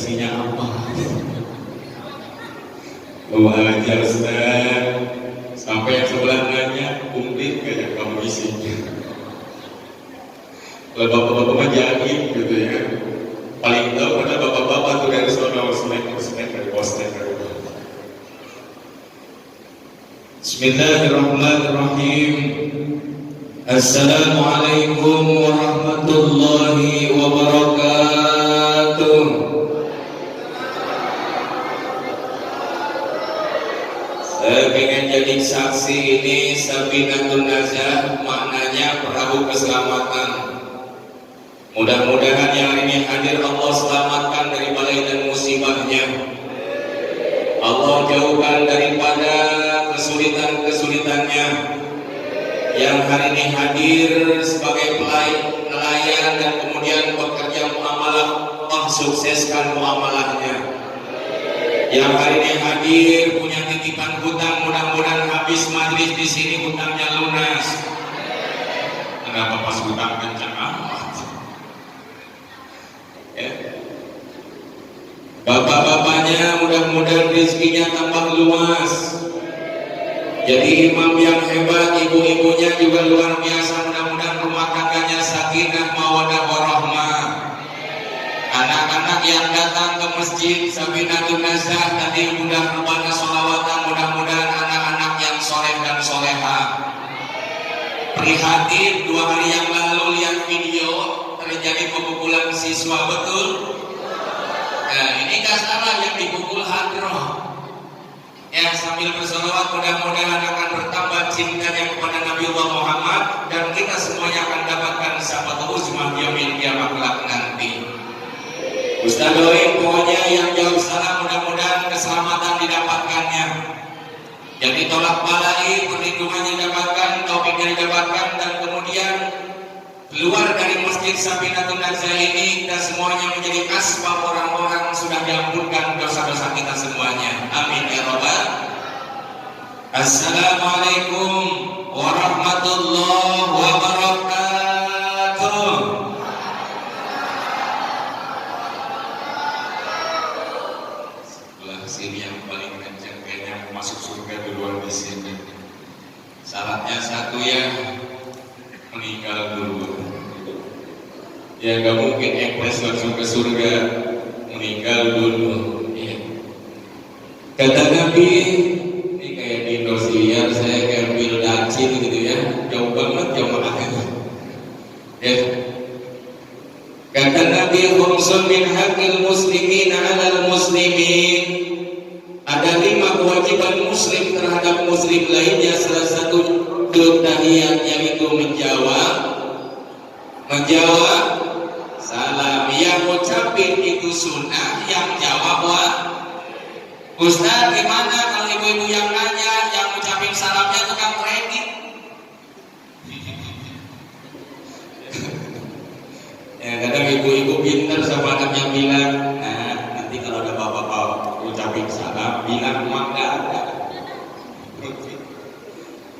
isinya apa. Bawa aja Ustaz. Sampai yang sebelah nanya, komplit gak yang kamu isinya. Kalau bapak-bapak mah jahil gitu ya. Paling tahu pada bapak-bapak tuh dari sono snack dari bosnya. Bismillahirrahmanirrahim. Assalamualaikum warahmatullahi wabarakatuh. Saya ingin jadi saksi ini. Sabinatun Najah maknanya perahu keselamatan. Mudah-mudahan yang hari ini hadir Allah selamatkan dari balai dan musibahnya. Allah jauhkan daripada kesulitan-kesulitannya. Yang hari ini hadir sebagai nelayan dan kemudian bekerja muamalah, Allah sukseskan muamalahnya. Yang hari ini hadir punya titipan hutang, mudah-mudahan habis majlis di sini hutangnya lunas. Kenapa pas hutang kencang amat? Ya. Bapak-bapaknya mudah-mudahan rezekinya tambah luas. Jadi imam yang hebat, ibu-ibunya juga luar biasa. Mudah-mudahan rumah tangganya sakinah mawaddah warahmah. Anak-anak yang datang ke masjid Sabinatun Najah tadi mudah rubana sholawatan, mudah-mudahan anak-anak yang soleh dan soleha. Prihatin 2 hari yang lalu lihat video terjadi pemukulan siswa, betul? Nah ini gak salah yang dipukul hadroh. Ya sambil bersolawat mudah-mudahan akan bertambah cintanya kepada Nabiullah Muhammad dan kita semuanya akan dapatkan syafaat uzmah yaumil qiyamah kelak nanti. Ustaz doain pokoknya yang jawab salam mudah-mudahan keselamatan didapatkannya. Yang ditolak balai perlindungannya didapatkan, taufiknya didapatkan, dan kemudian keluar dari masjid Sabinatun Najah ini kita semuanya menjadi asbab orang-orang sudah diampunkan dosa-dosa kita semuanya. Amin ya rabbal. Assalamualaikum warahmatullahi wabarakatuh. Sebelah sini yang paling kencang kayaknya masuk surga duluan di sini. Syaratnya satu ya, meninggal dulu. Ya gak mungkin ekspres langsung ke surga, meninggal dulu. Ya. Kata Nabi, ini kayak di Indosiar, saya kayak ambil dacin gitu ya, jauh banget jamaahnya. Ya. Kata Nabi, khumsun min haqqil muslimin 'alal muslimin. Ada 5 kewajiban muslim terhadap muslim lainnya. Salah satu tahiyat yaitu menjawab salam. Yang ucapin itu sunnah, yang jawab Ustaz gimana kalau ibu-ibu yang nanya, yang ucapin salamnya tukang kredit? Ya kadang ibu-ibu pintar sama anaknya bilang, nah nanti kalau ada bapak-bapak ucapin salam bilang uang gak ada.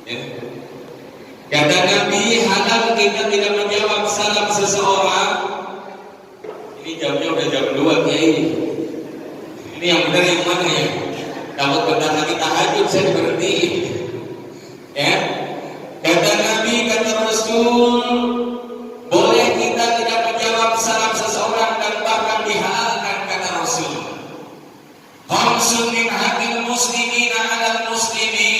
Ya. Kata Nabi, halal kita tidak menjawab salam seseorang. Ini jamnya udah jam 2 kayak ini. Ini yang benar yang mana ya? Takut bentar lagi tahajud saya berhenti. Ya. Kata Nabi, kata Rasul, boleh kita tidak menjawab salam seseorang dan bahkan dihalalkan, kata Rasul. Khamsun min haqqil muslimina 'alal muslimin,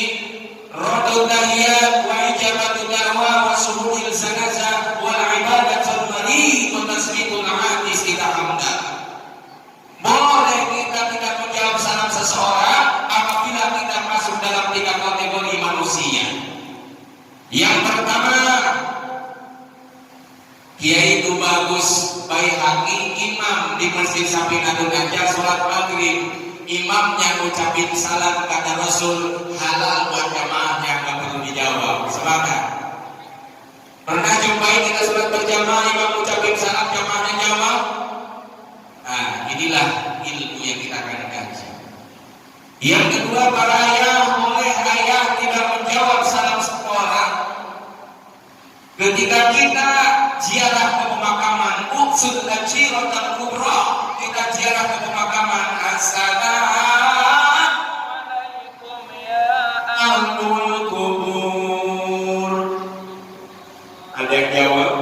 raddu tahiyat wa ijabatu da'wa wa suhudil zanazah wal ibadatul marid wa tasmitul 'atis kita hamdan. Boleh kita tidak menjawab salam seseorang apabila kita masuk dalam 3 kategori manusia. Yang pertama, kiai itu bagus, baik haki, imam di masjid Sabinatun Najah sholat maghrib, imamnya ucapin salam, kata Rasul halal buat jamaahnya, nggak perlu dijawab. Semangat. Pernah jumpai kita sholat berjamaah, imam ucapin salam, jamaahnya jawab? Nah inilah ilmu yang kita akan kaji. Yang kedua, para ayah, boleh ayah tidak menjawab salam seseorang ketika kita ziarah ke pemakaman. Uqsud al-Jiratul Kubra, kita ziarah ke pemakaman. Assalamualaikum ya ahlul kubur. Ada yang jawab?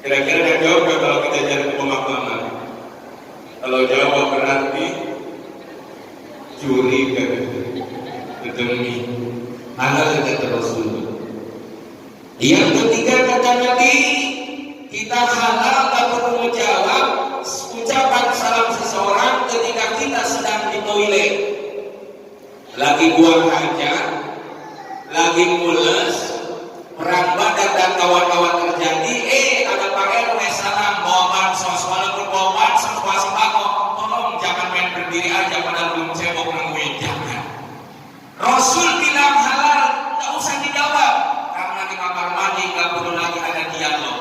Kira-kira ada yang jawab gak kalau kita ziarah ke pemakaman? Kalau jawab berarti curi kan? Demi halal kata Rasul. Yang ketiga kata Nabi, kita halal tak perlu menjawab ucapan salam seseorang ketika kita sedang di toilet, lagi buang hajat, lagi mules, perang badan dan kawan-kawan terjadi. Ada Pak RW salam bawa bansos, walaupun bawa bansos bawa sembako, tolong jangan main berdiri aja padahal belum cebok nungguin, jangan. Rasul bilang halal, tak usah dijawab karena di kamar mandi nggak perlu lagi ada dialog.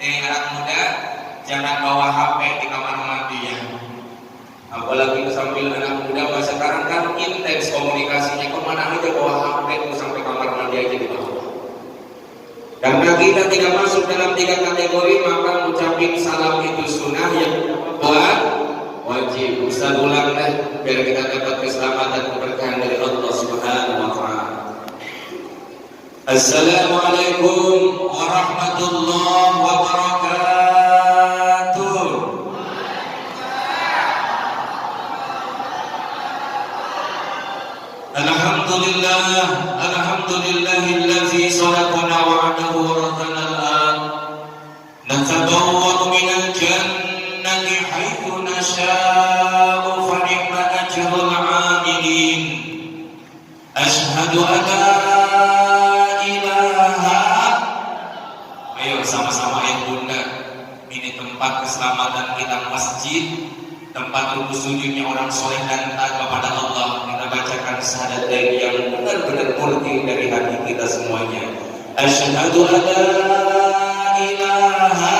Anak muda, jangan bawa HP di kamar mandi ya. Apalagi sambil anak muda masa sekarang kan intens komunikasinya, kemana aja bawa HP itu sampai kamar mandi aja di bawah. Karena kita tidak masuk dalam 3 kategori, maka ucapin salam itu sunnah, yang buat wajib. Ustaz ulang deh biar kita dapat keselamatan keberkahan dari Allah Subhanahu wa taala. Assalamualaikum warahmatullahi wabarakatuh. Alhamdulillahilladzi sadaqana wa'adahu wa radana al-an. Natabawwa'u minal jannati haitsu nasha'u fa ni'ma ajrul 'amilin. Asyhadu an la ilaha. Ayo sama-sama yang bunda. Ini tempat keselamatan kita, masjid, tempat ruku sujudnya orang soleh dan taat kepada Allah. Kita bacakan syahadat yang benar-benar murni dari hati kita semuanya. Asyhadu an la ilaha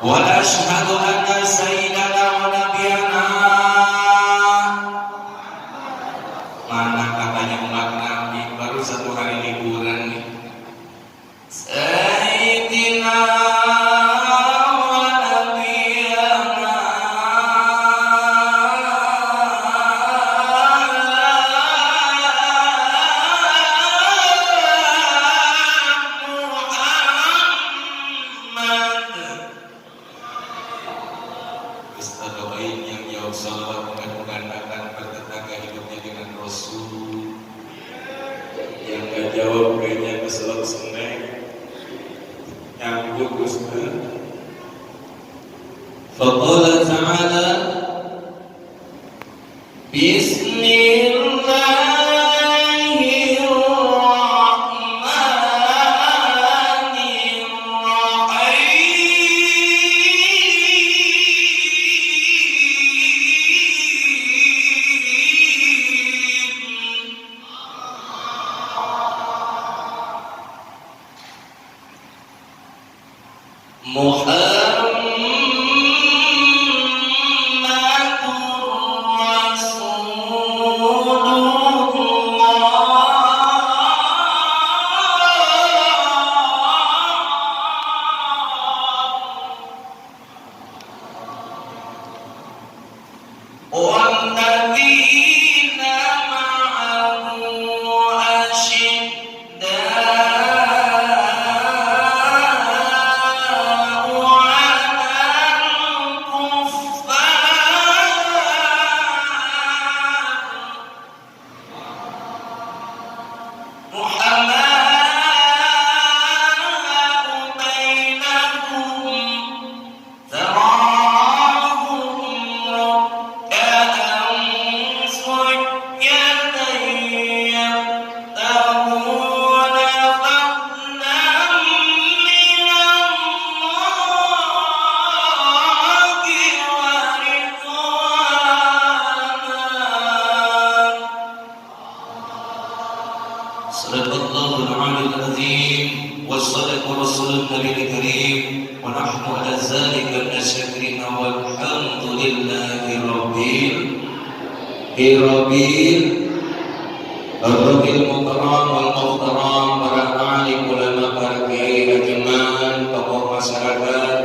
wa asyhadu anna sayyidana wa nabiyana. Mana katanya umat Nabi baru 1 hari liburan nih. Sayyidina فقال تعالى بسم الله الرحمن الرحيم والذين معه أشداء على الكفار رحماء بينهم تراهم ركعا سجدا يبتغون فضلا من الله ورضوانا. صدق الله العلي العظيم وصدق رسول النبي الكريم ونحن على ذلك من الشاكرين والحمد لله رب العالمين. الرب المكرم والمحترم para alim ulama para kiai ajman tokoh masyarakat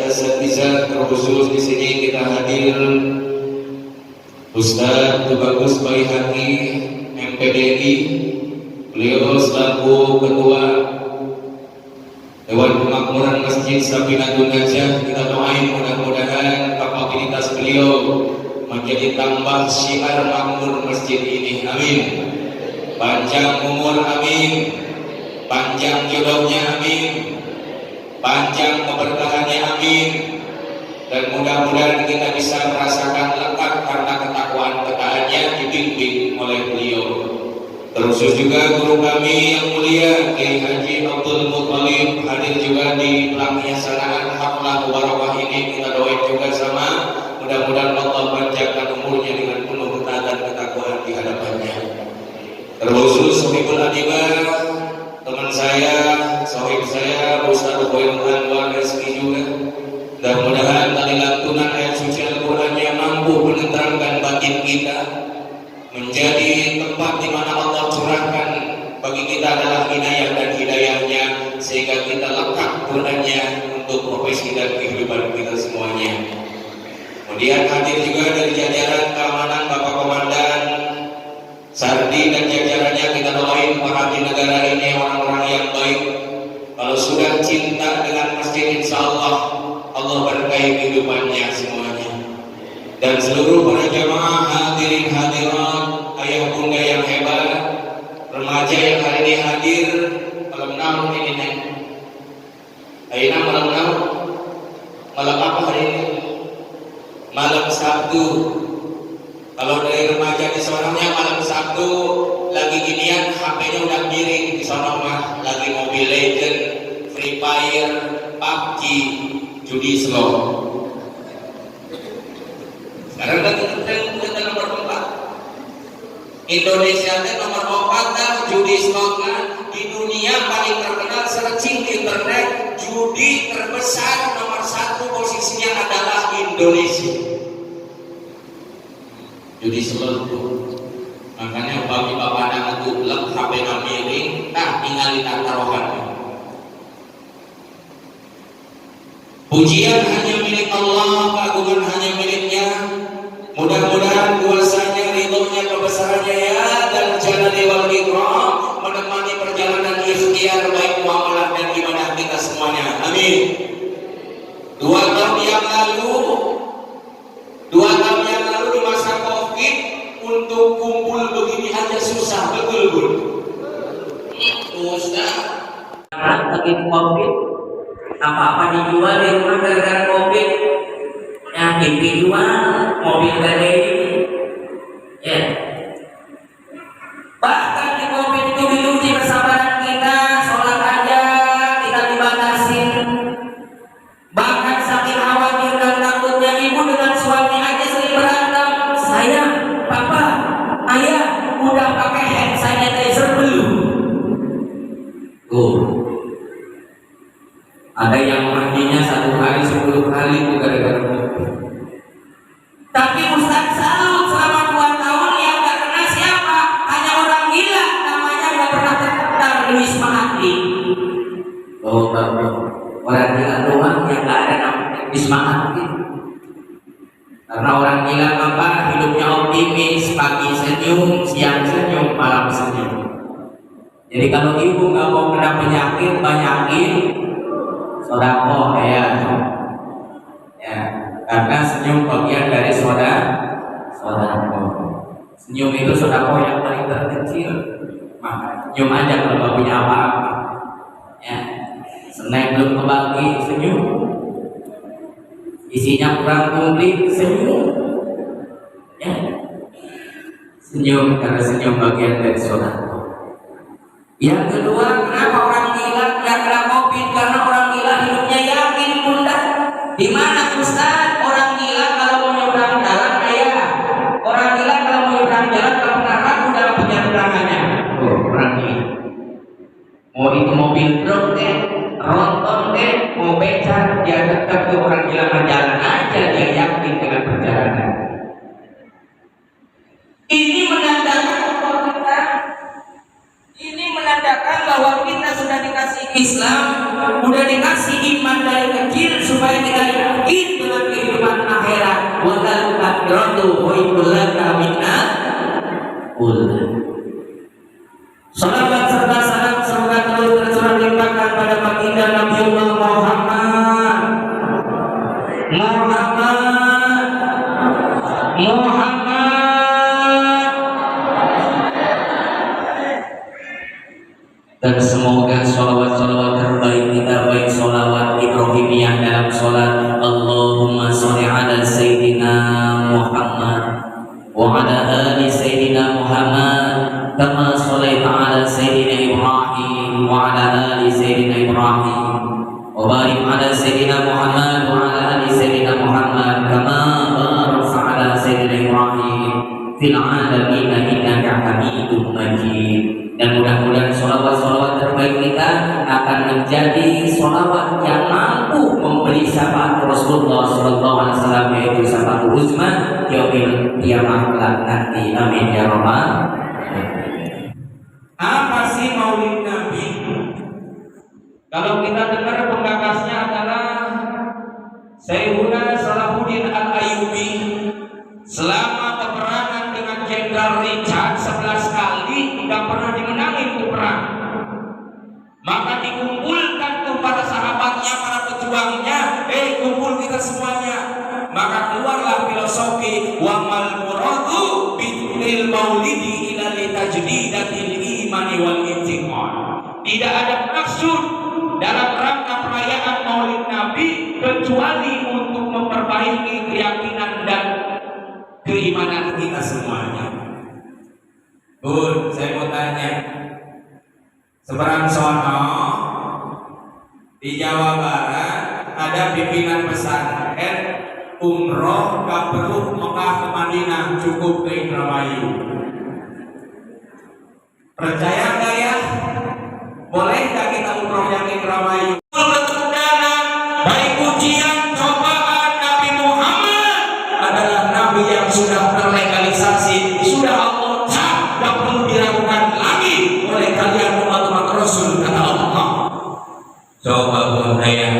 asatidzah, terkhusus di sini kita hadir Ustaz Tubagus Baihaqi MPDI, beliau selaku ketua Dewan Pemakmuran Masjid Safinatun Najah. Kita doain mudah-mudahan kapabilitas beliau menjadi tambah syiar makmur masjid ini, amin. Panjang umur, amin. Panjang jodohnya, amin. Panjang keberkahannya, amin. Dan mudah-mudahan kita bisa merasakan lekat karena ketakwaan ketaannya dibimbing oleh beliau. Terkhusus juga guru kami yang mulia Kiai Haji Abdul Muttalib hadir juga di pelaksanaan haflah mubarakah ini. Kita doain juga sama, mudah-mudahan Allah panjangkan umurnya dengan penuh ketaatan ketakwaan di hadapannya. Terkhusus Sohibul Adibah, teman saya, sohib saya, Ustaz Khairul Anwar Reski juga. Mudah-mudahan tali lantunan ayat suci Al-Qur'annya mampu menerangkan batin kita, menjadi tempat di mana Allah curahkan bagi kita adalah inayah dan hidayahnya, sehingga kita lekat Qur'annya untuk profesi dan kehidupan kita semuanya. Kemudian hadir juga dari jajaran keamanan Bapak Komandan Sardi dan jajarannya. Kita doain para abdi negara ini orang-orang yang baik. Kalau sudah cinta dengan masjid, insya Allah Allah berkahi kehidupannya semuanya. Dan seluruh para jamaah hadirin hadirat, ayah bunda yang hebat, remaja yang hari ini hadir, malam naon ini nih? Ayeuna malam naon? Malam apa hari ini? Malam Sabtu. Kalau dari remaja di sononya malam Sabtu lagi ginian, HP-nya udah miring di sono mah, lagi Mobile Legend, Free Fire, PUBG, judi slot. Sekarang lagi ngetren kita nomor 4. Indonesia itu nomor 4 kan judi slot kan. Di dunia paling terkenal searching di internet, judi terbesar nomor 1 posisinya adalah Indonesia. Judi slot itu. Makanya bagi bapak anak itu lek HP miring, nah tinggal taruhannya. Pujian hanya milik Allah, keagungan hanya miliknya. Mudah-mudahan kuasanya, ridhonya, kebesarannya ya, dan jalali wal ikram menemani perjalanan ikhtiar baik muamalah dan ibadah kita semuanya. Amin. 2 tahun yang lalu di masa Covid, untuk kumpul begini aja susah, betul Bun? Ustaz, lagi Covid, apa-apa dijual di rumah gara-gara Covid. Ya, TV jual, mobil gede, ya. Bahkan di Covid itu diuji kesabaran kita, sholat aja kita dibatasin. Bahkan saking khawatir dan takutnya ibu dengan suami aja sering berantem. Sayang, papa, ayah, udah pakai hand sanitizer belum? Ada yang mandinya 1 hari 10 kali itu gara-gara Covid. Tapi Ustaz salut selama 2 tahun yang gak kena siapa? Hanya orang gila, namanya gak pernah terdaftar di Wisma Atlet. Oh, orang gila doang yang gak ada namanya Wisma Atlet. Karena orang gila apa? Hidupnya optimis, pagi senyum, siang senyum, malam senyum. Jadi kalau ibu gak mau kena penyakit, banyakin sodako ya, karena senyum bagian dari sodako. Senyum itu sodako yang paling terkecil. Maka senyum aja kalau gak punya apa-apa. Ya, snack belum kebagi, senyum. Isinya kurang komplit, senyum. Ya, senyum karena senyum bagian dari sodako. Yang kedua, kenapa orang gila gak kena Covid? Karena orang gila hidupnya yakin bunda. Di mana Ustaz? Orang gila kalau mau nyebrang jalan ayah. Orang gila kalau mau nyebrang jalan ke perangan udah punya perangannya. Oh, orang gila. Mau itu mobil truk deh, ronton deh, mau beca, dia tetap ke orang gila berjalan aja, dia yakin dengan perjalanan. Ini menandakan bahwa kita sudah dikasih Islam, sudah dikasih iman dari kecil supaya kita laka minna ulah. Salawat serta salam semoga terus tercurah limpahkan pada baginda Nabiullah Muhammad dan semoga sholawat-sholawat terbaik kita baik sholawat Ibrahimiyah dalam sholat Allahumma sholli ala Sayyidina Muhammad wa ala ali Sayyidina Muhammad kama sholaita ala Sayyidina Ibrahim wa ala ali Sayyidina Ibrahim wa barik ala Sayyidina Muhammad wa ala ali Sayyidina Muhammad kama barakta ala Sayyidina Ibrahim fil alamin innaka Hamidum Majid. Dan mudah-mudahan sholawat-sholawat terbaik kita akan menjadi sholawat yang mampu memberi syafaat Rasulullah SAW, yaitu syafaat uzma yaumil qiyamah nanti. Amin ya rabbal. Apa sih Maulid Nabi? Kalau kita dengar penggagasnya adalah Sayyiduna Salahuddin Al-Ayyubi. Selama peperangan dengan Jenderal Richard 11 kali tidak pernah dimenangi untuk perang. Maka dikumpulkan tuh para sahabatnya, para pejuangnya, kumpul kita semuanya. Maka keluarlah filosofi wa mal muradu bil maulidi ila litajdidatil imani wal intiqam. Tidak ada maksud dalam rangka perayaan Maulid Nabi kecuali untuk memperbaiki keyakinan dan keimanan kita semuanya. Bun, saya mau tanya, seberang sono di Jawa Barat ada pimpinan pesantren umroh gak perlu Mekah ke Madinah, cukup ke Indramayu. Percaya gak ya? Boleh gak kita umroh yang Indramayu? Baik ujian cobaan Nabi Muhammad adalah Nabi yang sudah terlegalisasi, sudah Allah cap, gak perlu diragukan lagi oleh kalian umat Rasul, kata Allah. Coba buat saya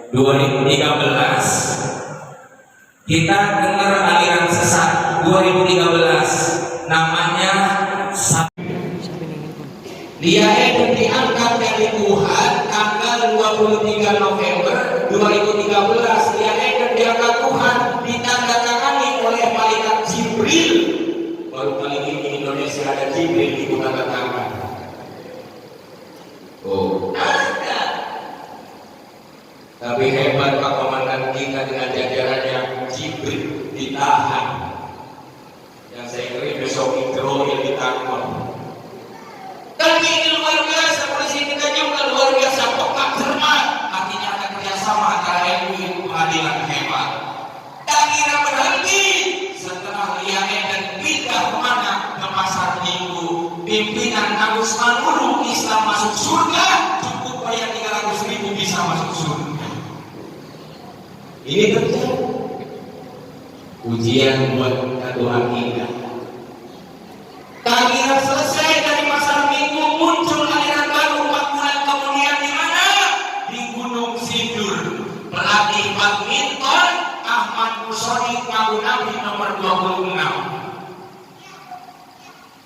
2013 kita dengar aliran sesat 2013 namanya dia itu diangkat dari Tuhan tanggal 23 November 2013. Dia itu diangkat Tuhan ditandatangani oleh malaikat Jibril. Baru kali ini di Indonesia ada Jibril ibu tanda tangan. Oh, ada. Tapi hebat Pak Komandan kita dengan jajarannya, Jibril ditahan. Yang saya kira besok intro yang ditangkap. Tapi ini luar biasa, polisi kita juga luar biasa, peka cermat. Artinya ada kerjasama antara MUI pengadilan hebat. Tak kira berhenti setelah Liane dan pindah kemana ke pasar Minggu. Pimpinan Agus Manuru Islam masuk surga, cukup bayar 300.000 bisa masuk surga. Ini terjadi. Ujian buat doa kita. Tak kira selesai dari pasar Minggu, muncul aliran baru 4 bulan kemudian di mana? Di Gunung Sindur. Pelatih badminton Ahmad Musoni Ngabu Nabi nomor 26.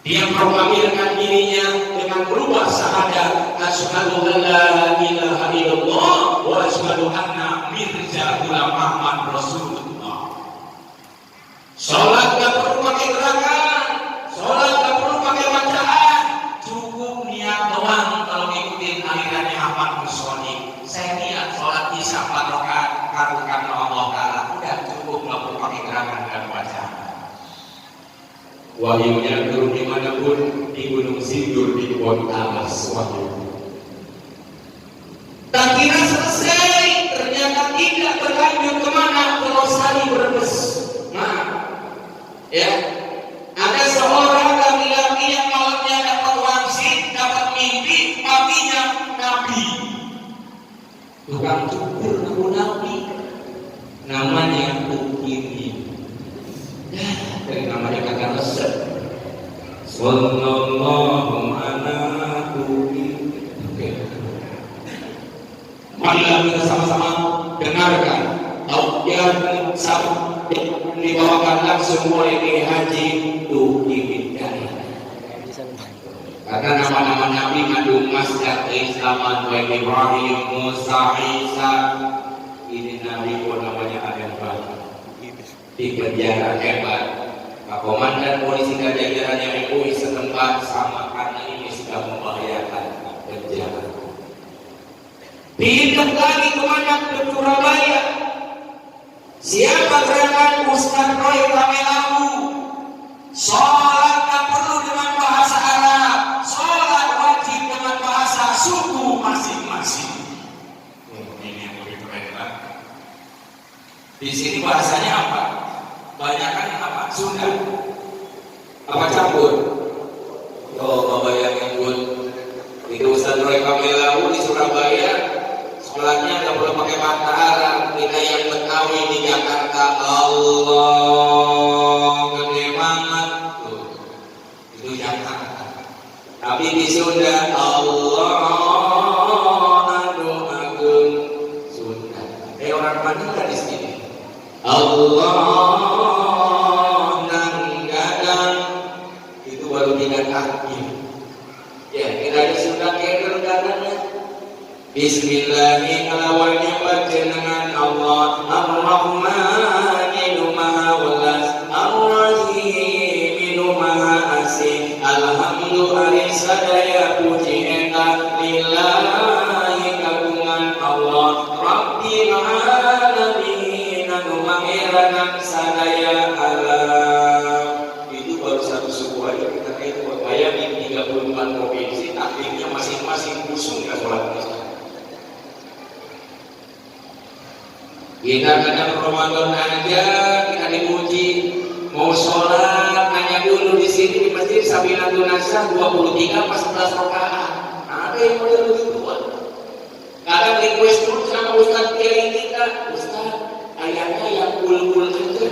Dia proklamirkan dirinya dengan berubah syahadat asyhadu an la ilaha illallah wa asyhadu anna Mirza Ghulam Ahmad Rasulullah. Salat gak perlu pakai gerakan, salat gak perlu pakai bacaan, cukup niat doang. Kalau ngikutin alirannya Ahmad Musoni, saya niat salat isya 4 rakaat karena Allah Taala, udah cukup, gak perlu pakai gerakan dan bacaan. Wahyunya turun dimanapun, di Gunung Sindur, di Pohon Alas wahyu. Tak kira selesai, ternyata tidak berlanjut kemana? Ke Losari Brebes. Nah, ya, ada seorang laki-laki yang malamnya dapat wangsit, dapat mimpi, paginya Nabi. Tukang cukur Abu Nabi, namanya Ukiri. Dari namanya kata resep. Sallallahu ala Ukiri. Marilah kita sama-sama dengarkan tausiah dibawakan langsung oleh Kiai Haji Duki Bidana. Karena nama-nama Nabi mengandung masjid keislaman baik Ibrahim, Musa, Isa. Ini Nabi pun namanya Adam Bani. Di penjara hebat. Pak Komandan Polisi Jajaran yang MUI setempat sama karena ini sudah membahayakan penjara. Pindah lagi Komandan ke Surabaya. Siapa gerakan Ustaz Roy Kamelamu? Sholat tak perlu dengan bahasa Arab. Sholat wajib dengan bahasa suku masing-masing. Ini yang lebih keren, Pak. Di sini bahasanya apa? Banyakan apa? Sunda. Apa campur? Oh, bayangin pun. Itu Ustaz Roy Kamelamu di Surabaya. Sholatnya nggak perlu pakai bahasa Arab. Kita yang Betawi di Jakarta, Allah gede banget. Tuh. Itu Jakarta. Tapi di Sunda, Allah aduh agung. Sunda. Orang mana nggak di sini? Allah nanggadang. Itu baru 3 kaki. Ya, kita di Sunda kayak gadangnya. Bismillahirrahmanirrahim. Dengan Allah Ar-Rahman Maha Welas, Ar-Rahim Maha Asih. Alhamdulillah sadaya puji eta lillahi kagungan Allah Rabbil Alamin anu mangeranan sadaya alam. Itu baru satu suku aja kita itu bayangin 34 provinsi takbirnya masing-masing pusing ke sholat isya. Kita kadang Ramadan aja kita dipuji mau sholat nanya dulu di sini di masjid Sabinatul Nasah 23 pas 11 rakaat. Ada yang model begitu. Kadang request dulu sama Ustaz Kiai kita, Ustaz ayatnya yang kul-kul aja,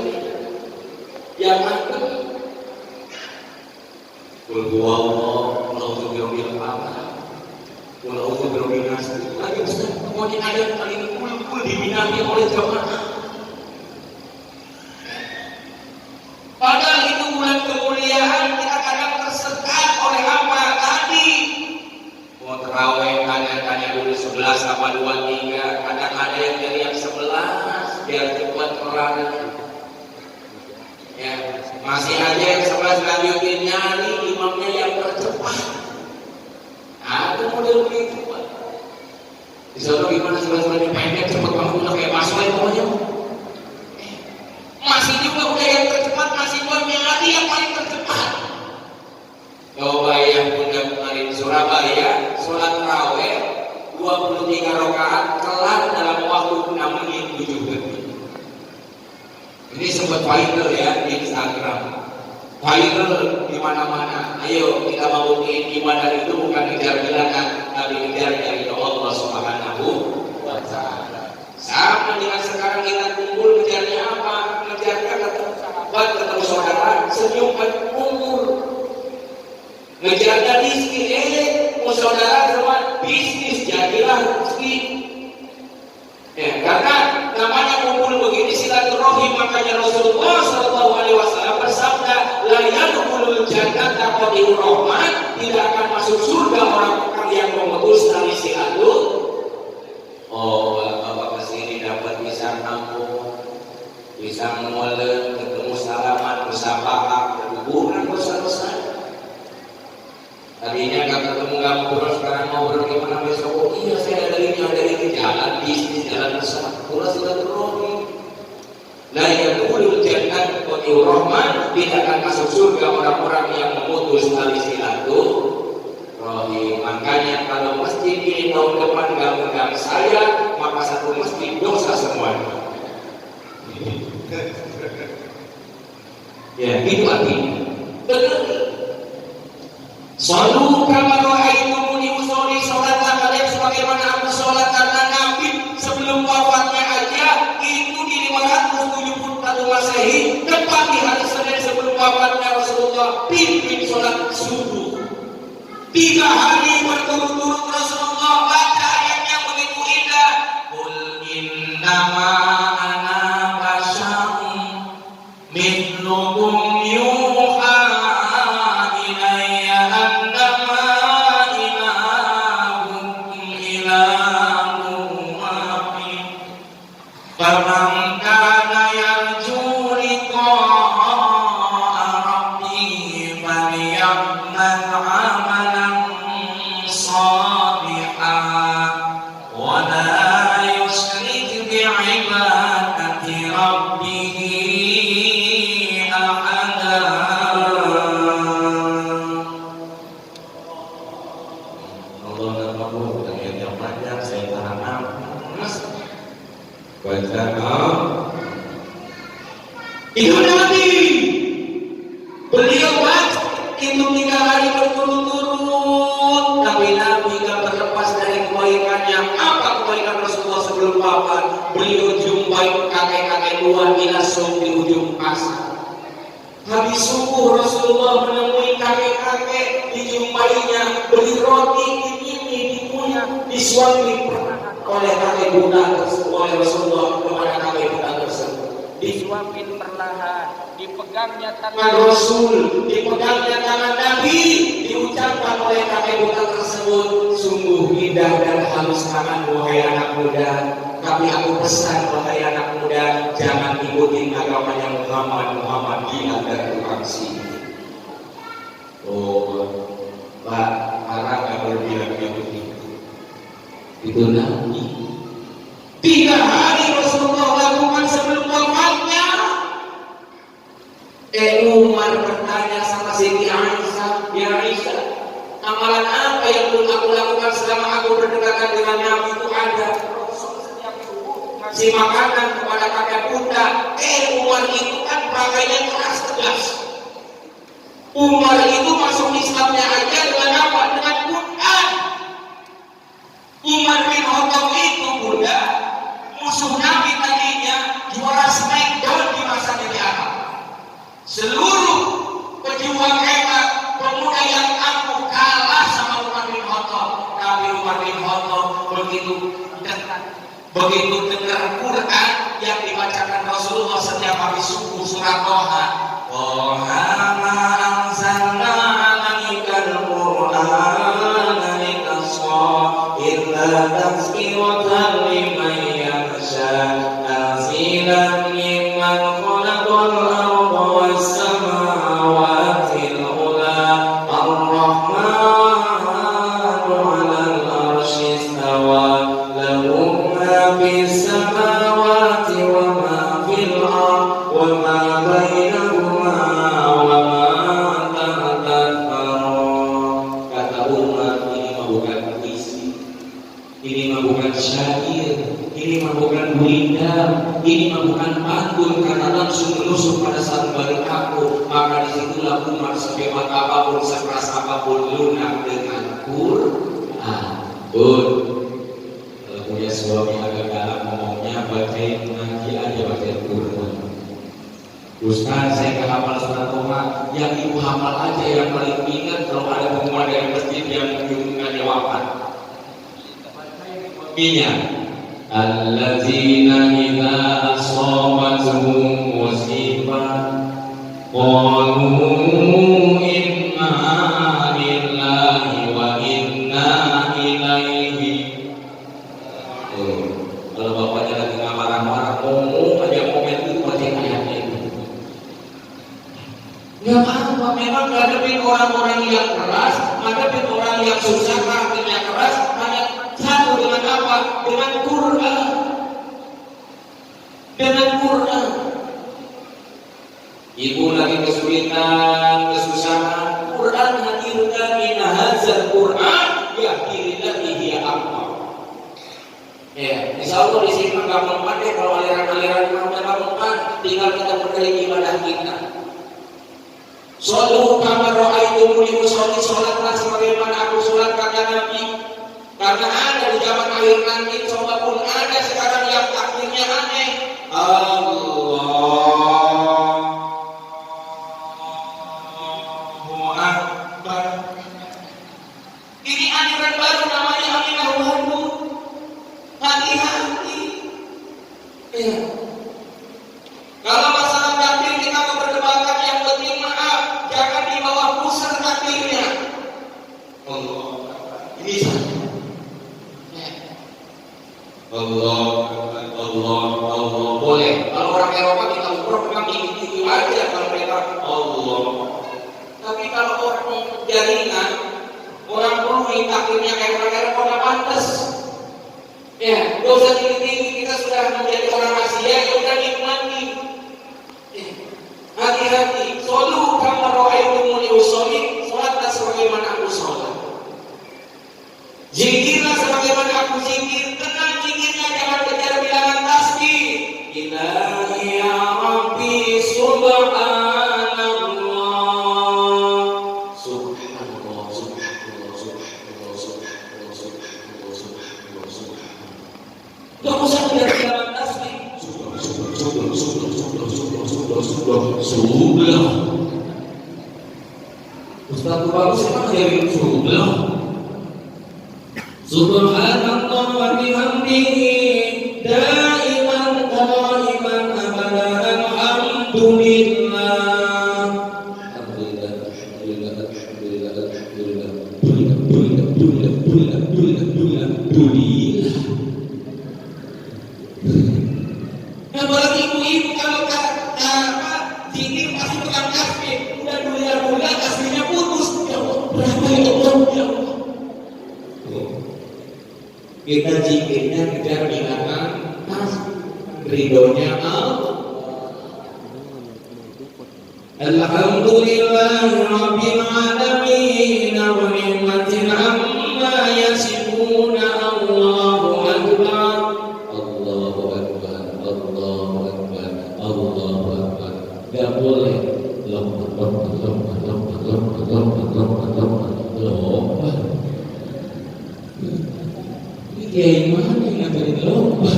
yang mantep. Kul huwallahu ahad, Allahu samad. Walau berdominas lagi Ustaz, pokoknya ayat paling kul diminati oleh jamaah. Padahal itu bulan kemuliaan, kita kadang tersekat oleh apa tadi. Mau terawih tanya dulu 11 apa 23, kadang ada yang dari yang 11 biar cepat orangnya. Ya, masih aja yang 11 lanjutin nyari imamnya yang tercepat. Ada model begitu, Pak. Di sana gimana sebenarnya pendek cepat banget udah kayak masuk aja pokoknya. Masih juga udah yang tercepat masih buat nyari yang paling tercepat. Coba yang punya kemarin Surabaya sholat tarawih 23 rakaat kelar dalam waktu 6 menit 7 detik. Ini sempat viral ya di Instagram. Viral di mana-mana. Ayo kita mau buktiin ibadah itu bukan kejar bilangan, tapi kejar dari Allah Subhanahu wa Ta'ala. Sama dengan sekarang kita kumpul kejarnya apa? Kejarnya ketemu sahabat, ketemu saudara, senyum umur. Ngejarnya rizki, mau saudara teman bisnis jadilah rizki. Ya, karena namanya kumpul begini silaturahim, makanya Rasulullah SAW bersabda, la yadkhulul jannata qati'ur rahman, tidak akan masuk surga orang-orang yang memutus tali silaturahim. Oh, bapak kesini dapat bisa nampung, bisa ngoleh, ketemu salaman, bersapah, berhubungan dosa-dosa. Tadinya nggak ketemu, nggak ngobrol, sekarang ngobrol gimana besok? Oh iya, saya ada ini jalan bisnis, jalan usaha. Kurang silaturahmi. Nah, yang dulu jangan qati'ur rahman, tidak akan masuk surga orang-orang yang memutus tali silaturahmi. Makanya kalau masjid ini tahun depan nggak undang saya, maka satu masjid dosa semuanya. Ya, itu artinya. Betul. Shalu kama ra'aitumuni usolli, sholatlah kalian sebagaimana aku sholat, karena Nabi sebelum wafatnya aja itu di 571 Masehi, tepat di hari Senin sebelum wafatnya Rasulullah pimpin sholat subuh. 3 hari berturut-turut Rasulullah baca ayat yang begitu indah. Qul innama ana basyarun ya'mal 'amalan shalihan wa la yusyrik bi'ibadati rabbih ahada. Allah namaku dengan yang panjang saya tahan nafas. Itu Nabi. Beliau itu 3 hari berturut-turut, tapi Nabi gak terlepas dari kebaikannya. Apa kebaikan Rasulullah sebelum wafat? Beliau jumpai kakek-kakek tua di Lasung di ujung pasar. Habis subuh Rasulullah menemui kakek-kakek, dijumpainya beli roti, ini dipunya, disuapi oleh kakek budak tersebut, oleh Rasulullah kepada kakek budak tersebut. Disuapin perlahan, dipegangnya tangan Rasul, dipegangnya tangan Nabi, diucapkan oleh kakek budak tersebut, sungguh indah dan halus tangan wahai anak muda. Tapi aku pesan wahai anak muda, jangan ikutin agamanya Muhammad gila dan tukang sihir. Oh, Pak, arah gak berbilang begitu. Itu Nabi. 3 hari Rasulullah lakukan sebelum wafatnya. Umar bertanya sama Siti Aisyah, ya Aisyah, amalan apa yang belum aku lakukan selama aku berdekatan dengan Nabi? Itu ada Rasul setiap subuh kasih makanan kepada kakek bunda. Umar itu kan pakainya keras tegas. Umar itu masuk Islamnya aja dengan apa? Dengan Quran. Umar bin Khattab itu bunda, musuh Nabi tadinya juara Smackdown di masa Nabi Arab. Seluruh pejuang hebat, pemuda yang angkuh kalah sama Umar bin Khattab. Tapi Umar bin Khattab begitu dengar Quran yang dibacakan Rasulullah setiap habis subuh, surat Toha. Toha ma anzalna 'alaikal Qur'ana litasqa illa tazkiratan liman yakhsha tanzilan mimman khalaqal arda was samawati al-ula ar-rahmanu 'alal arsy istawa lahu ma fis samawati wa ma fil ardi wa ma bainahuma wa ma tadabbarun. Kata Umar, ini mah bukan puisi, ini mah bukan syair, ini mah bukan gurindam, ini mah bukan pantun, karena langsung menusuk pada saat balik aku. Maka disitulah Umar sehebat apapun, sekeras apapun lunak dengan Quran. Kalau punya suami agak dalam ngomongnya, bacain ngaji aja, bacain Quran. Ustaz, saya gak hafal surat Toha, yang ibu hafal aja yang paling ingat. Kalau ada pengumuman dari masjid yang nggak jawaban, alladzina idza asabatuhum musibah qalu inna lillahi wa inna ilaihi. Kalau bapaknya lagi nggak marah-marah, ngomong aja komen itu baca ayatnya itu. Nggak apa-apa, memang ngadepin orang-orang yang keras, ngadepin orang yang susah, karakternya keras, hanya satu dengan apa? Dengan Quran. Dengan Quran. Ibu lagi kesulitan, kesusahan, Quran hadirkan min hadzal Quran yahdilillah hiya aqwa. Ya, insya Allah di sini nggak mempan deh kalau aliran-aliran nggak mempan, tinggal kita perbaiki ibadah kita. Shollu kama ra'aitumuni usolli, sholatlah sebagaimana aku sholat kata Nabi. Karena ada di zaman akhir nanti, coba pun ada sekarang yang takdirnya aneh. Allahu Akbar. Ini aliran baru namanya aliran baru. Hati-hati. Ya. Kalau masalah takdir kita memperdebatkan yang penting, maaf, jangan di bawah pusat takdirnya. Allah. Ini Allah boleh. Kalau orang Eropa kita umroh memang ini aja, kalau mereka Allah. Tapi kalau orang jaringan, orang peluit akhirnya kayak orang pantas. Ya, gak usah tinggi-tinggi, kita sudah menjadi orang Asia, ya udah nikmati. Hati-hati, solu kama ra'aitumuni usolli, sholatlah sebagaimana aku sholat. Zikirlah sebagaimana aku zikir, tenang zikirnya, jangan kejar bilangan tasbih. Ilahi ya Rabbi subhanallah. Subhanallah, subhanallah, subhanallah, subhanallah, subhanallah, subhanallah, subhanallah. Gak usah kejar bilangan tasbih. Subhanallah. Ustaz bagus emang jadi subhanallah. Subhanallah wa bihamdihi daiman qaiman abadan alhamdulillah. Alhamdulillah, alhamdulillah, alhamdulillah, alhamdulillah. Alhamdulillah. Apalagi ibu-ibu kalau zikir pasti pegang tasbih, udah bulan tasbihnya putus. Ya Allah, berapa ya Allah, ya Allah. Kita zikirnya kejar bilangan ridhonya Allah. Alhamdulillahi rabbil alamin wa ni'matin amma yasifuna. Allahu akbar, Allahu akbar, Allahu akbar, Allahu akbar. Gak boleh lompat. Kiai mana yang ngajarin lompat?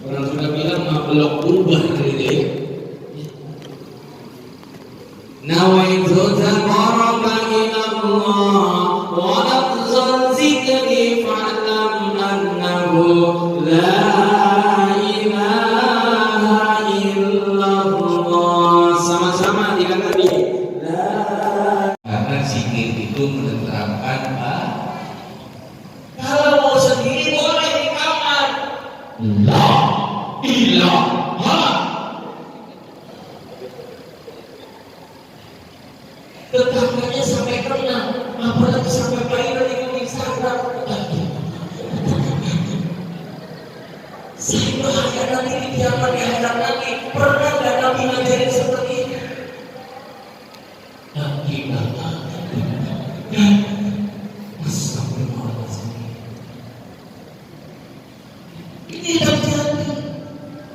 Orang sudah bilang mah belok berubah gitu ya. Nawaitu taqarraba ila Allah wa lafzan zikri fa'lam annahu la ilaha illallah. Sama-sama dikatakan la. Karena zikir itu menetapkan kalau mau sendiri boleh di kamar. La ilaha. Tetangganya sampai kena, apalagi sampai viral di Instagram. Saya bahaya nanti di kiamat di akhirat nanti. Pernah nggak Nabi ngajarin seperti ini? Ini terjadi.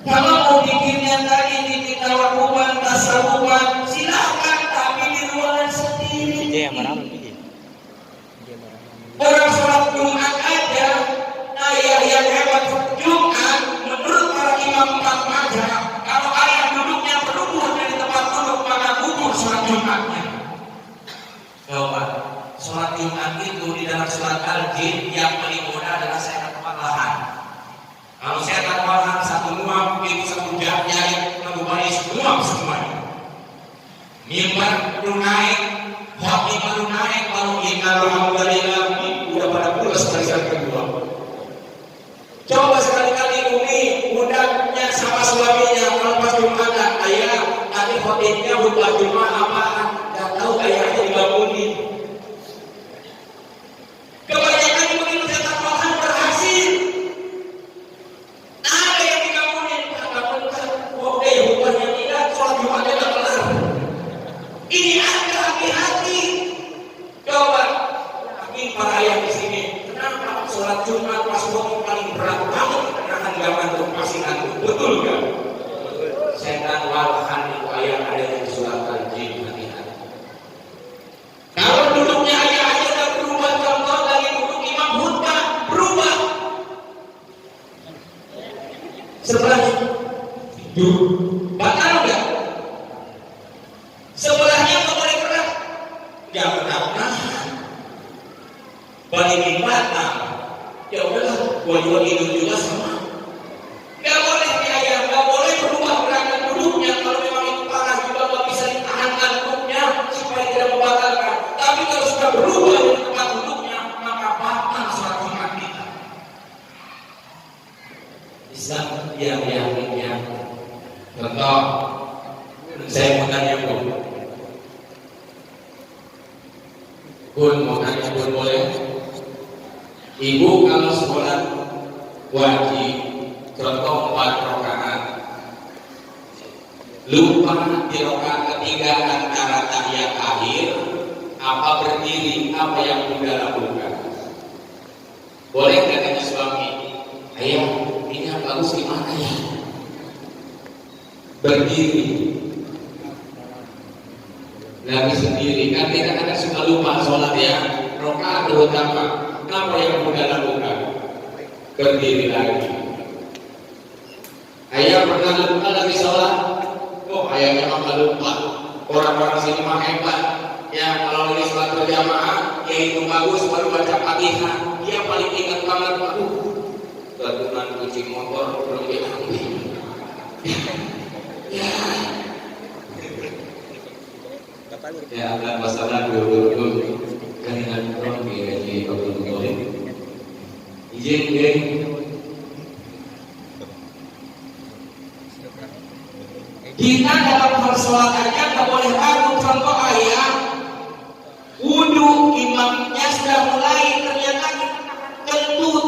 Kalau mau bikinnya tadi di tawakuban, tasawuban, silakan, tapi di ruangan sendiri. Orang sholat Jumat aja, ayah yang hebat Jumat, menurut para imam 4 mazhab, kalau ayah duduknya berubah dari tempat duduk maka gugur sholat Jumatnya. Coba, sholat Jumat itu di dalam sholat al-jin yang paling mudah adalah saya tempat lahan. Kalau saya tawaran satu muam, itu satu jamnya yang mengubahnya semuanya. Mimbar perlu naik, khotib perlu naik, kalau alhamdulillah udah pada pulas sekali kedua. Coba sekali-kali Umi mudahnya sama suaminya kalau pas Jumatan, ayah tadi khotibnya khutbah Jumat apaan? Gak tahu ayahnya dibangunin. Kebanyakan begitu saya tawaran berhasil. Ada yang dibangunin, oke, bukannya tidak, sholat Jumatnya tidak kelar. Ini ada hati-hati. Coba, tapi para ayah di sini, kenapa sholat Jumat pas waktu paling berat banget akan zaman untuk masih ngantuk, betul kan? Setan walahan itu ayah ada yang sholat al-jin, hati-hati. Kalau duduknya ayah aja udah berubah, contoh lagi duduk imam khutbah berubah. Sebelahnya duduk batal enggak? Sebelahnya nggak boleh gerak, jangan pernah balikin batal. Ya udahlah, gua juga tidur juga sama. Nggak boleh ayah, nggak boleh berubah gerakan duduknya. Kalau memang itu parah juga nggak bisa ditahan ngantuknya supaya tidak membatalkan. Tapi kalau sudah berubah dari tempat duduknya, maka batal sholat Jumat kita. Islam yang contoh, saya mau tanya Bu, Pun mau tanya pun boleh. Ibu kalau sholat wajib contoh 4 rakaat lupa di rakaat ketiga antara tahiyat akhir apa berdiri, apa yang Bunda lakukan? Boleh katanya suami, ayah ini yang bagus gimana ya? Berdiri lagi sendiri kan kita kadang suka lupa sholat ya, rakaat terutama. Apa yang Bunda lakukan? Berdiri lagi. Ayah pernah lupa lagi sholat? Oh ayah memang gak lupa. Orang-orang sini mah hebat. Ya kalau lagi sholat berjamaah, ya itu bagus baru baca Fatihah. Dia paling ingat banget, aduh, gantungan kunci motor belum diambil. Ya. Ya akan masalah dulu dengan orang di betul-betul izin geng. Kita dalam hal sholat aja tak boleh ragu. Contoh ayat wudu imamnya sudah mulai ternyata kentut,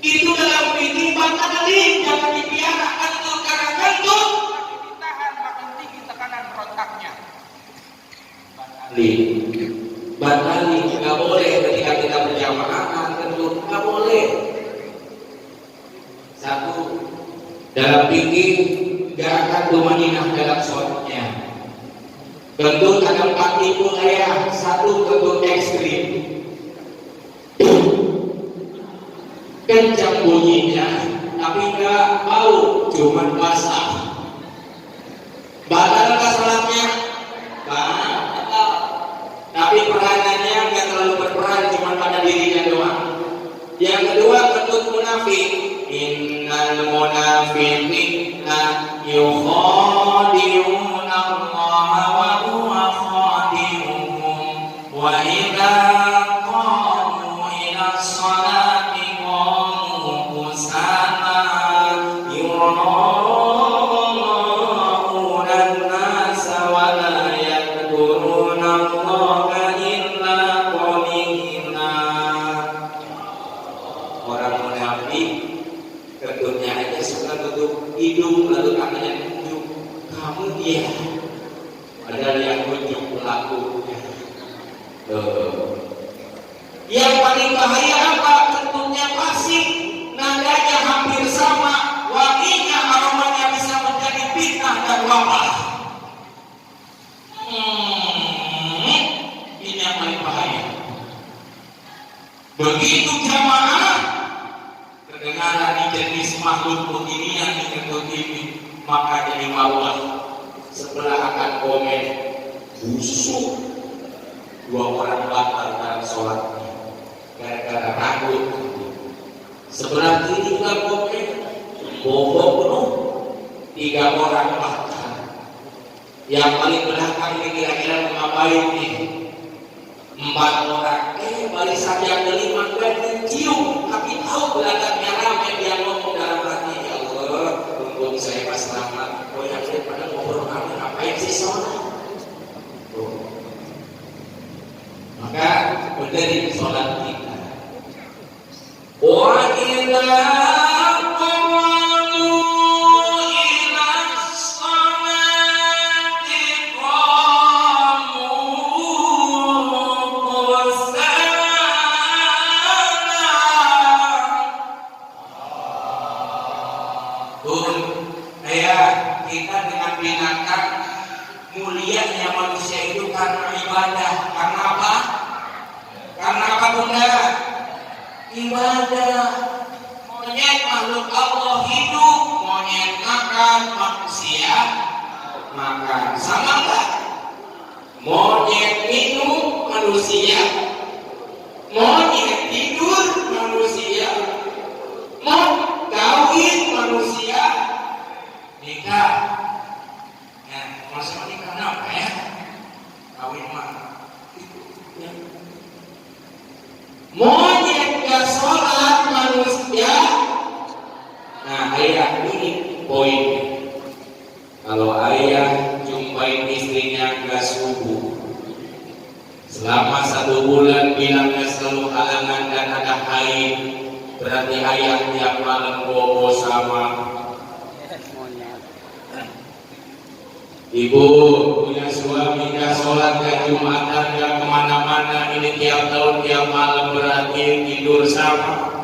itu dalam fikih batalin, jangan dipiara kentut karena kentut ditahan makin tinggi tekanan berontaknya. Batalin nggak boleh ketika kita berjamaah kentut nggak boleh. Satu dalam fikih gak akan tumaninah dalam sholatnya. Kentut ada 4 tipe ayah. Satu kentut ekstrim, kencang bunyinya tapi gak bau, cuman basah. Batal gak sholatnya? Batal. Tapi peranannya gak terlalu berperan, cuman pada dirinya doang. Yang kedua kentut munafik. Innal munafiqina yukhadi'una Allah wa huwa khadi'uhum wa idza qamu ila sholati qamu kusala yura'una an-nasa wa la yadhkuruna Allah illa qalila. Orang munafik kentutnya aja suka tutup hidung lalu tangannya tunjuk kamu dia, ada yang tunjuk pelakunya. Yang paling bahaya apa? Kentutnya pasif, nadanya hampir sama, wanginya aromanya bisa menjadi fitnah dan wabah. Ini yang paling bahaya. Begitu jamaah kedengaran jenis makhluk ini yang dikentut ini, maka jadi wabah. Sebelah akan komen busuk, 2 orang batal dalam sholatnya gara-gara rambut. Sebelah kiri juga komen bohong penuh, 3 orang batal. Yang paling belakang ini kira-kira ngapain nih? 4 orang. Barisan yang kelima gue cium, tapi tahu belakangnya ramai, dia ngomong dalam hati, ya Allah, untung saya pas selamat. Oh yang daripada ngobrol kamu ngapain sih sholat? Maka benerin sholat kita. Wa idza qamu ila sholati qamu kita dengan binatang mulianya manusia itu karena ibadah. Karena apa? Karena apa Bunda? Ibadah. Monyet makhluk Allah hidup, monyet makan, manusia makan. Sama enggak? Monyet minum, manusia monyet tidur, manusia mau kawin, manusia nikah. Ya, maksudnya nikah apa ya? Kawin mah itu ya. Monyet gak sholat, manusia. Nah ayah ini poinnya. Kalau ayah jumpain istrinya gak subuh, Selama 1 bulan bilangnya selalu halangan dan ada haid, berarti ayah tiap malam bobo sama. Ibu punya suami gak sholat, gak jumatan, gak kemana-mana, ini tiap tahun tiap malam berarti tidur sama.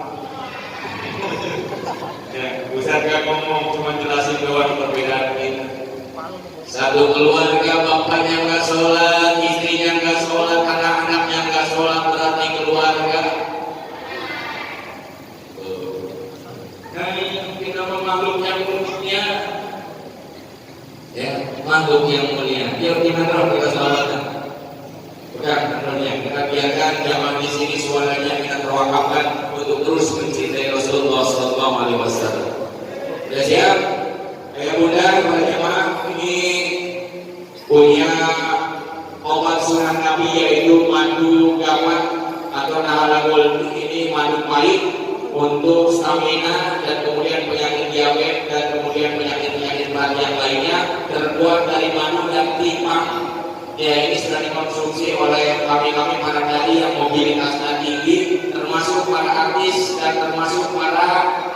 Ya, Ustaz gak ngomong, cuma jelasin doang perbedaan kita. Satu keluarga bapaknya gak sholat, istrinya gak sholat, anak-anaknya gak sholat, berarti keluarga. Nah, kita makhluk yang mulia, ya, makhluk yang mulia. Yuk kita terus kita sholawatan. Bukan tentunya kita biarkan zaman di sini suaranya kita terwakafkan untuk terus mencintai Rasulullah SAW. Sudah siap? Ayah bunda, para jemaah, ini punya obat sunnah Nabi yaitu madu gamat atau nahalagul. Ini madu pahit untuk stamina dan kemudian penyakit diabetes dan kemudian penyakit-penyakit berat yang lainnya, terbuat dari madu dan tipang. Ya, ini sudah dikonsumsi oleh kami-kami para dai yang mobilitasnya tinggi, termasuk para artis dan termasuk para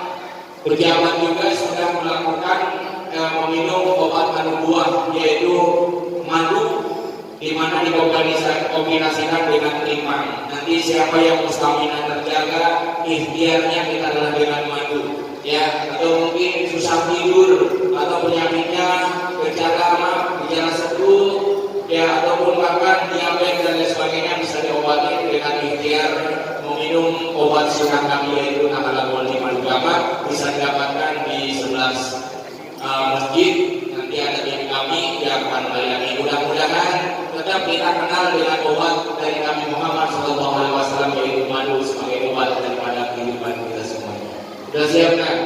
pejabat juga sudah melakukan meminum obat madu buah, yaitu madu di mana dikombinasikan dengan tipang. Nanti siapa yang stamina terjaga, ikhtiarnya kita adalah dengan madu, ya. Atau mungkin susah tidur atau penyakitnya gejala setuk, ya, ataupun bahkan diabetes dan lain sebagainya bisa diobati dengan ikhtiar meminum obat sunnah Nabi yaitu nahalagul madu gamat. Bisa didapatkan di 11 masjid. Nanti ada tim kami yang akan melayani. Mudah-mudahan tetap kita kenal dengan obat dari Nabi Muhammad SAW yaitu madu sebagai obat daripada kehidupan kita semua. Sudah siap kan?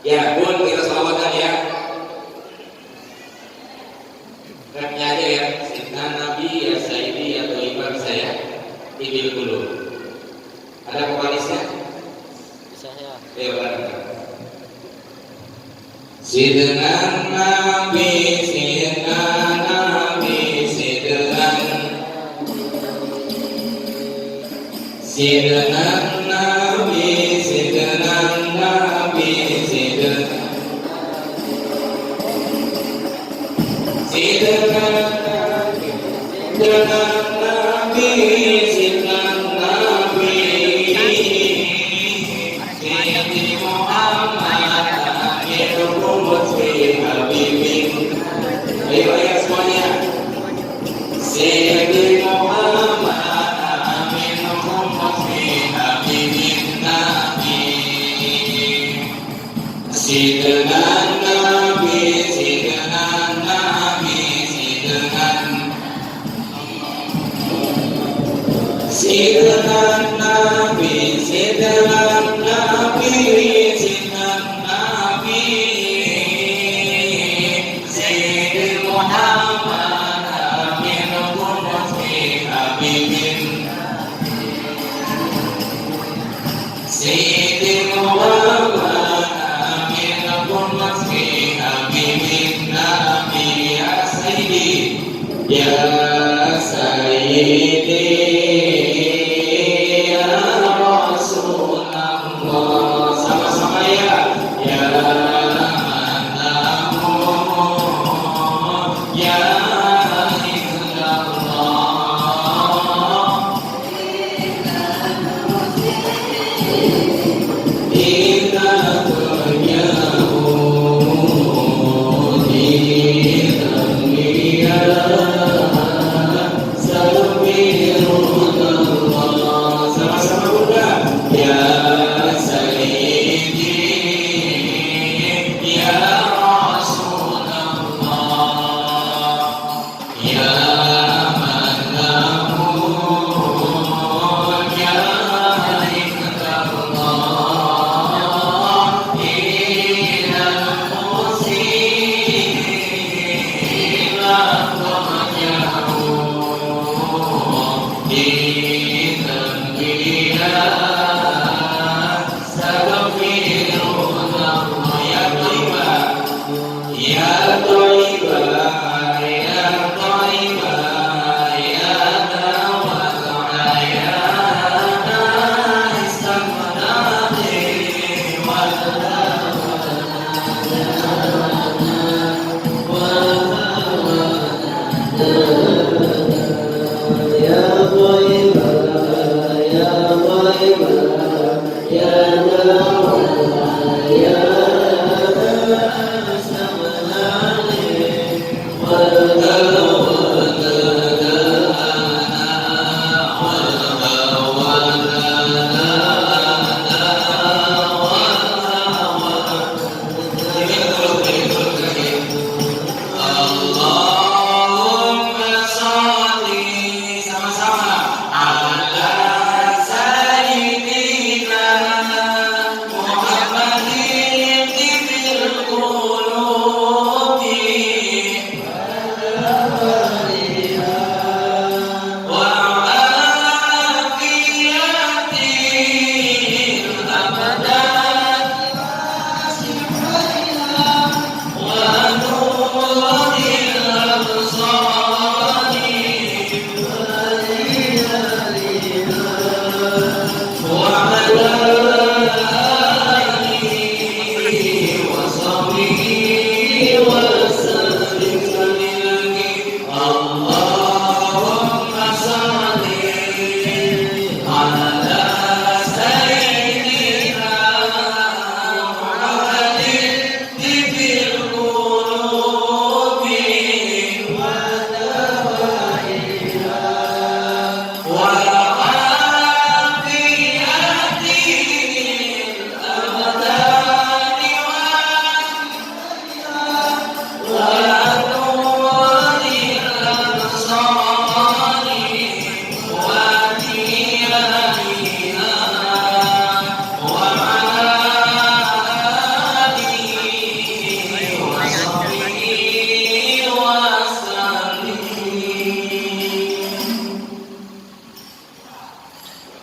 Ya, pun kita selawatan ya. Rapnya aja ya. Sidna Nabi ya Sayyidi atau Ibar saya Ibil dulu. Ada vokalisnya? Bisa ya. Ya, barang. Sidna Nabi, Sidna Nabi, Sidna Nabi, Sidna Nabi, Sidna Ya Sayyidi ya Rasulullah, sama-sama ya. Ya Manamu ya Illallah, Inna turja'u Salubiyah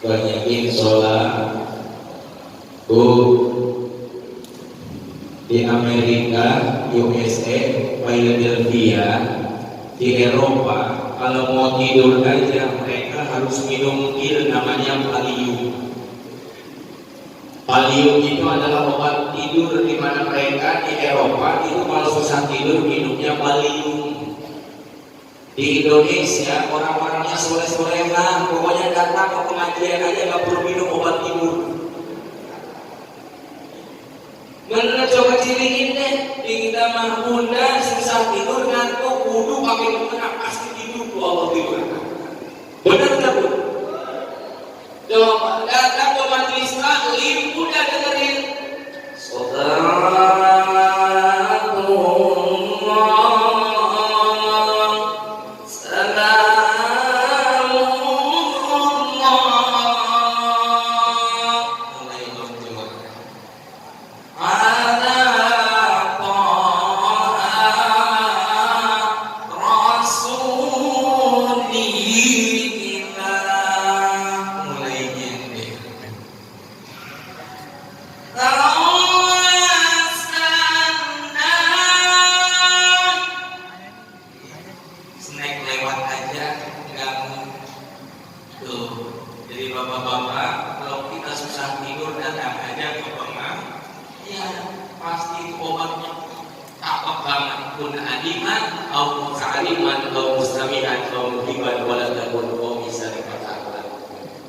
banyakin sholat. Di Amerika, USA, Philadelphia, di Eropa, kalau mau tidur aja mereka harus minum pil namanya Valium. Valium itu adalah obat tidur, di mana mereka di Eropa itu kalau susah tidur minumnya Valium. Di Indonesia orang-orangnya soleh-solehan, pokoknya datang ke pengajian aja nggak perlu minum obat tidur. Bener coba ciriin deh, di kita mah bunda susah tidur ngantuk kudu pakai mukena pasti tidur tuh Allah tidur. Bener nggak bu? Coba datang ke majelis taklim udah dengerin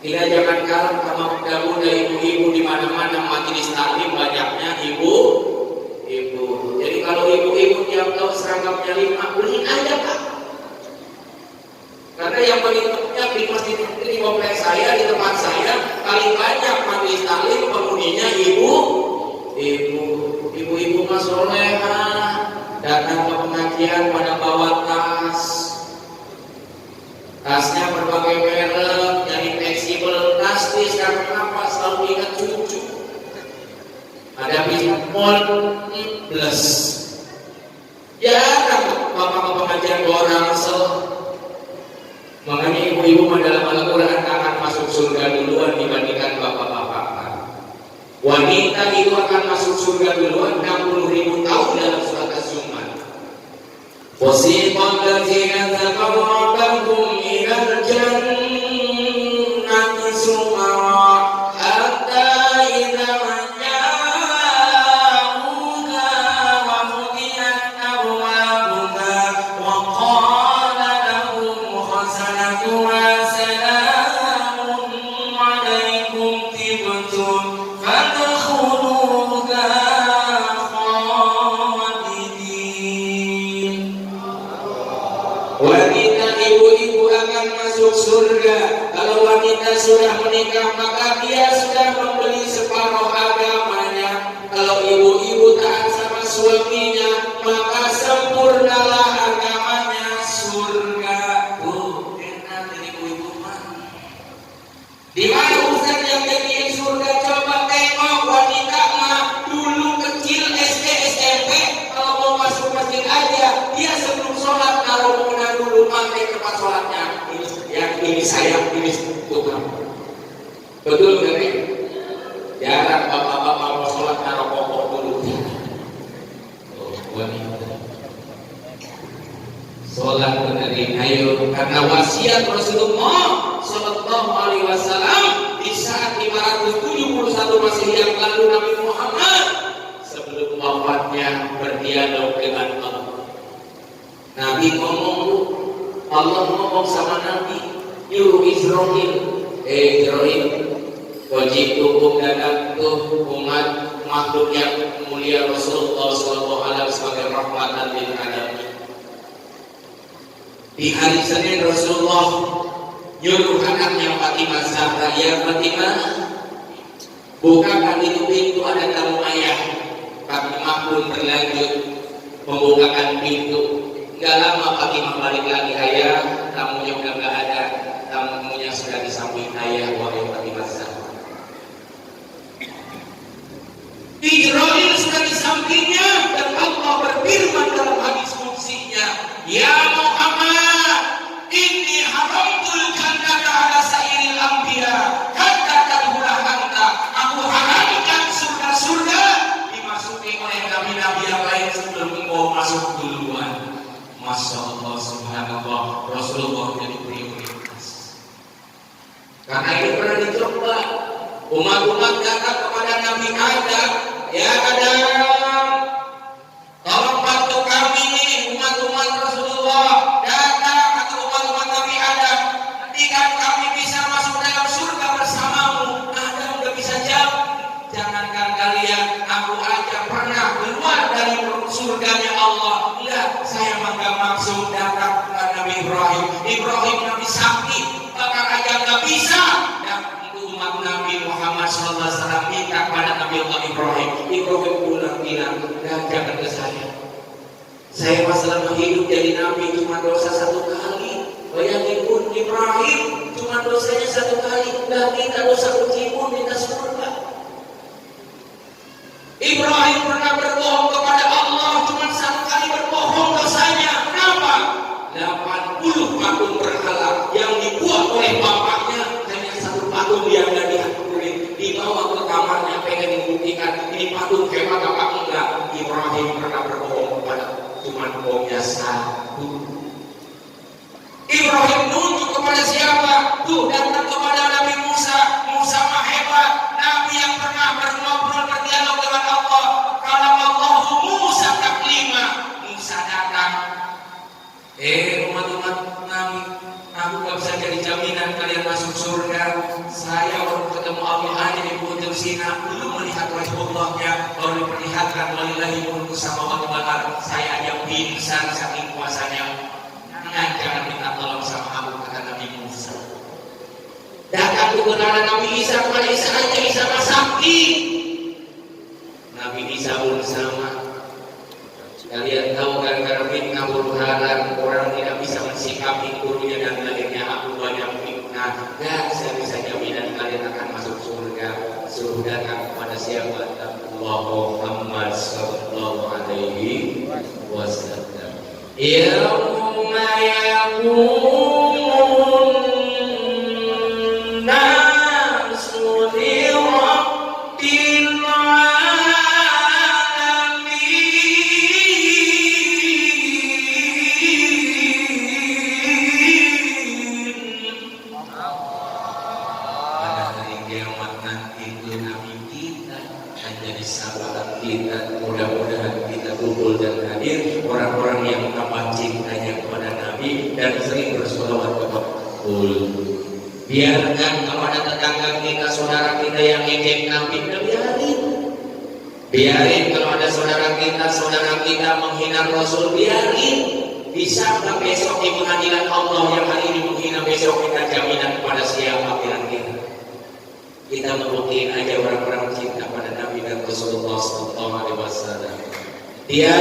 Kita jangan kalah sama muda-muda ibu-ibu di mana-mana majelis taklim banyaknya ibu-ibu. Jadi kalau ibu-ibu tiap tahun seragamnya 5 beliin aja Pak. Karena yang paling banyak di masjid di kompleks saya, di tempat saya paling banyak majelis taklim penghuninya ibu-ibu mah solehah, datang ke pengajian pada bawa tasnya berbagai merek, jadi fleksibel, plastis, karena apa? Selalu ingat cucu. Ada pinpol plus. Jarang bapak ke pengajian bawa ransel. Makanya ibu-ibu dalam Al-Quran akan masuk surga duluan dibandingkan bapak-bapak. Wanita itu akan masuk surga duluan 60.000 tahun dalam surat Az-Zumar. Wasiqal ladzina taqaw rabbahum ilal jannati zumara hatta idza ja'uha wa futiyat abwabuha wa qala lahum khazanatuha salamun 'alaikum tibtum fadkhuluha wanita ibu-ibu akan masuk surga. Kalau wanita sudah menikah maka dia sudah membeli separuh agamanya. Kalau ibu-ibu taat sama suaminya maka sempurnalah agamanya, surga. Enak dari ibu-ibu mah. Di mana Ustaz yang bikin surga? Coba tengok wanita mah dulu kecil SD SMP kalau mau masuk masjid aja dia sebelum sholat naruh mukena dulu pakai tempat sholatnya. Ini saya, ini Tuhan. Betul nggak nih? Jarang bapak-bapak mau sholat naruh pokok dulu. Wanita sholat benerin, ayo, karena wasiat Rasulullah Sallallahu Alaihi Wasallam di saat 571 Masehi yang lalu Nabi Muhammad sebelum wafatnya berdialog dengan Allah. Nabi ngomong, Allah ngomong sama Nabi, nyuruh Israel, Israel, wajib hukum datang tuh umat makhluk yang mulia Rasulullah Sallallahu Alaihi Wasallam sebagai rahmatan lil alamin. Di hari Senin Rasulullah nyuruh anaknya Fatimah Zahra, ya Fatimah, bukakan itu pintu, ada tamu ayah. Fatimah pun berlanjut membukakan pintu. Gak lama Fatimah balik lagi, ayah, tamunya udah gak ada, tamunya sudah di samping ayah, wahai Fatimah Zahra. Israel sudah di sampingnya dan Allah berfirman dalam hadis qudsinya, ya Muhammad, inni haramtul jannata ala sairil anbiya. Karena ini pernah dicoba. Umat-umat datang kepada Nabi Adam, ya Adam, tolong bantu kami nih, umat-umat Rasulullah datang atau umat-umat Nabi Adam, ketika kami bisa masuk dalam surga bersamamu. Adam udah bisa jawab, jangankan kalian, aku aja pernah keluar dari surganya Allah. Lihat, saya mah maksud datang ke Nabi Ibrahim. Ibrahim Nabi sakti, bahkan aja nggak bisa. Dan itu umat Nabi Muhammad SAW minta kepada Nabi Allah Ibrahim. Ibrahim pulang bilang, jangan ke saya. Saya pas selama hidup jadi Nabi cuma dosa 1 kali. Bayangin pun Ibrahim cuma dosanya 1 kali. Dan minta dosa kecil pun minta surga. Ibrahim pernah berbohong kepada Allah cuma 1 kali berbohong dosanya. Kenapa? 80 patung berhala yang dibuat oleh bapaknya, hanya 1 patung yang nggak diakui, dibawa ke kamarnya pengen membuktikan ini patung hebat apa enggak. Ibrahim pernah berbohong kepada cuma bohongnya 1. Ibrahim nunjuk kepada siapa? Tuh datang kepada Nabi Musa. Musa mah hebat, Nabi yang pernah ngobrol berdialog dengan Allah. Kalau Allahu Musa taklima, Musa datang. Umat-umat Nabi, aku gak bisa jadi jaminan kalian masuk surga. Saya baru ketemu Allah aja di Bukit Sina, belum melihat wajahnya, baru diperlihatkan walillahi mulku samawati wal ardh. Saya aja pingsan saking kuasanya. Jangan minta tolong sama aku, kata Nabi Musa. Datang kebenaran Nabi Isa kepada Isa aja, Isa mah sakti. Nabi Isa pun sama. Kalian tahu gara-gara fitnah huru-hara orang tidak bisa mensikapi gurunya dan lainnya. Aku banyak fitnah. Dan saya bisa jaminan kalian akan masuk surga. Suruh datang kepada siapa? Allah Muhammad sallallahu alaihi wasallam. Yaumma yaqumun nasu li rabbil orang-orang yang tambah cintanya kepada Nabi dan sering bersolawat kepada Rasul. Biarkan kalau ada tetangga kita, saudara kita yang ngejek Nabi, biarin. Biarin kalau ada saudara kita menghina Rasul, biarin. Bisa nggak besok di pengadilan Allah yang hari ini menghina, besok kita jaminan kepada siapa kira-kira? Kita membuktiin aja orang-orang cinta pada Nabi dan Rasulullah SAW. Dia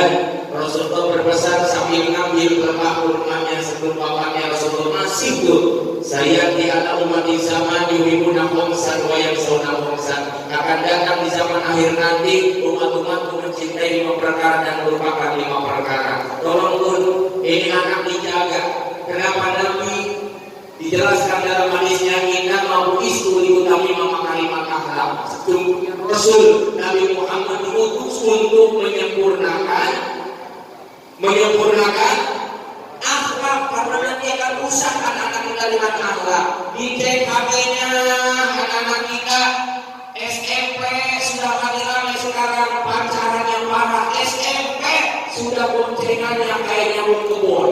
Rasulullah berpesan sambil ngambil lemah kurmanya sebelum bapaknya Rasulullah masih tuh. Saya di ala umat di zaman yuhibuna khomsan wa yaksawna khomsan. Akan datang di zaman akhir nanti umat-umatku mencintai 5 perkara dan melupakan 5 perkara. Tolong pun ini anak dijaga. Kenapa Nabi dijelaskan dalam hadisnya inna mau isu diutami kalimat akhlak. Sesungguhnya Rasul Nabi Muhammad diutus untuk menyempurnakan akhlak, karena nanti akan rusak anak-anak kita dengan akhlak. Dicek HP-nya anak-anak kita SMP sudah ramai sekarang pacaran yang parah. SMP sudah boncengan yang kayaknya belum kebun.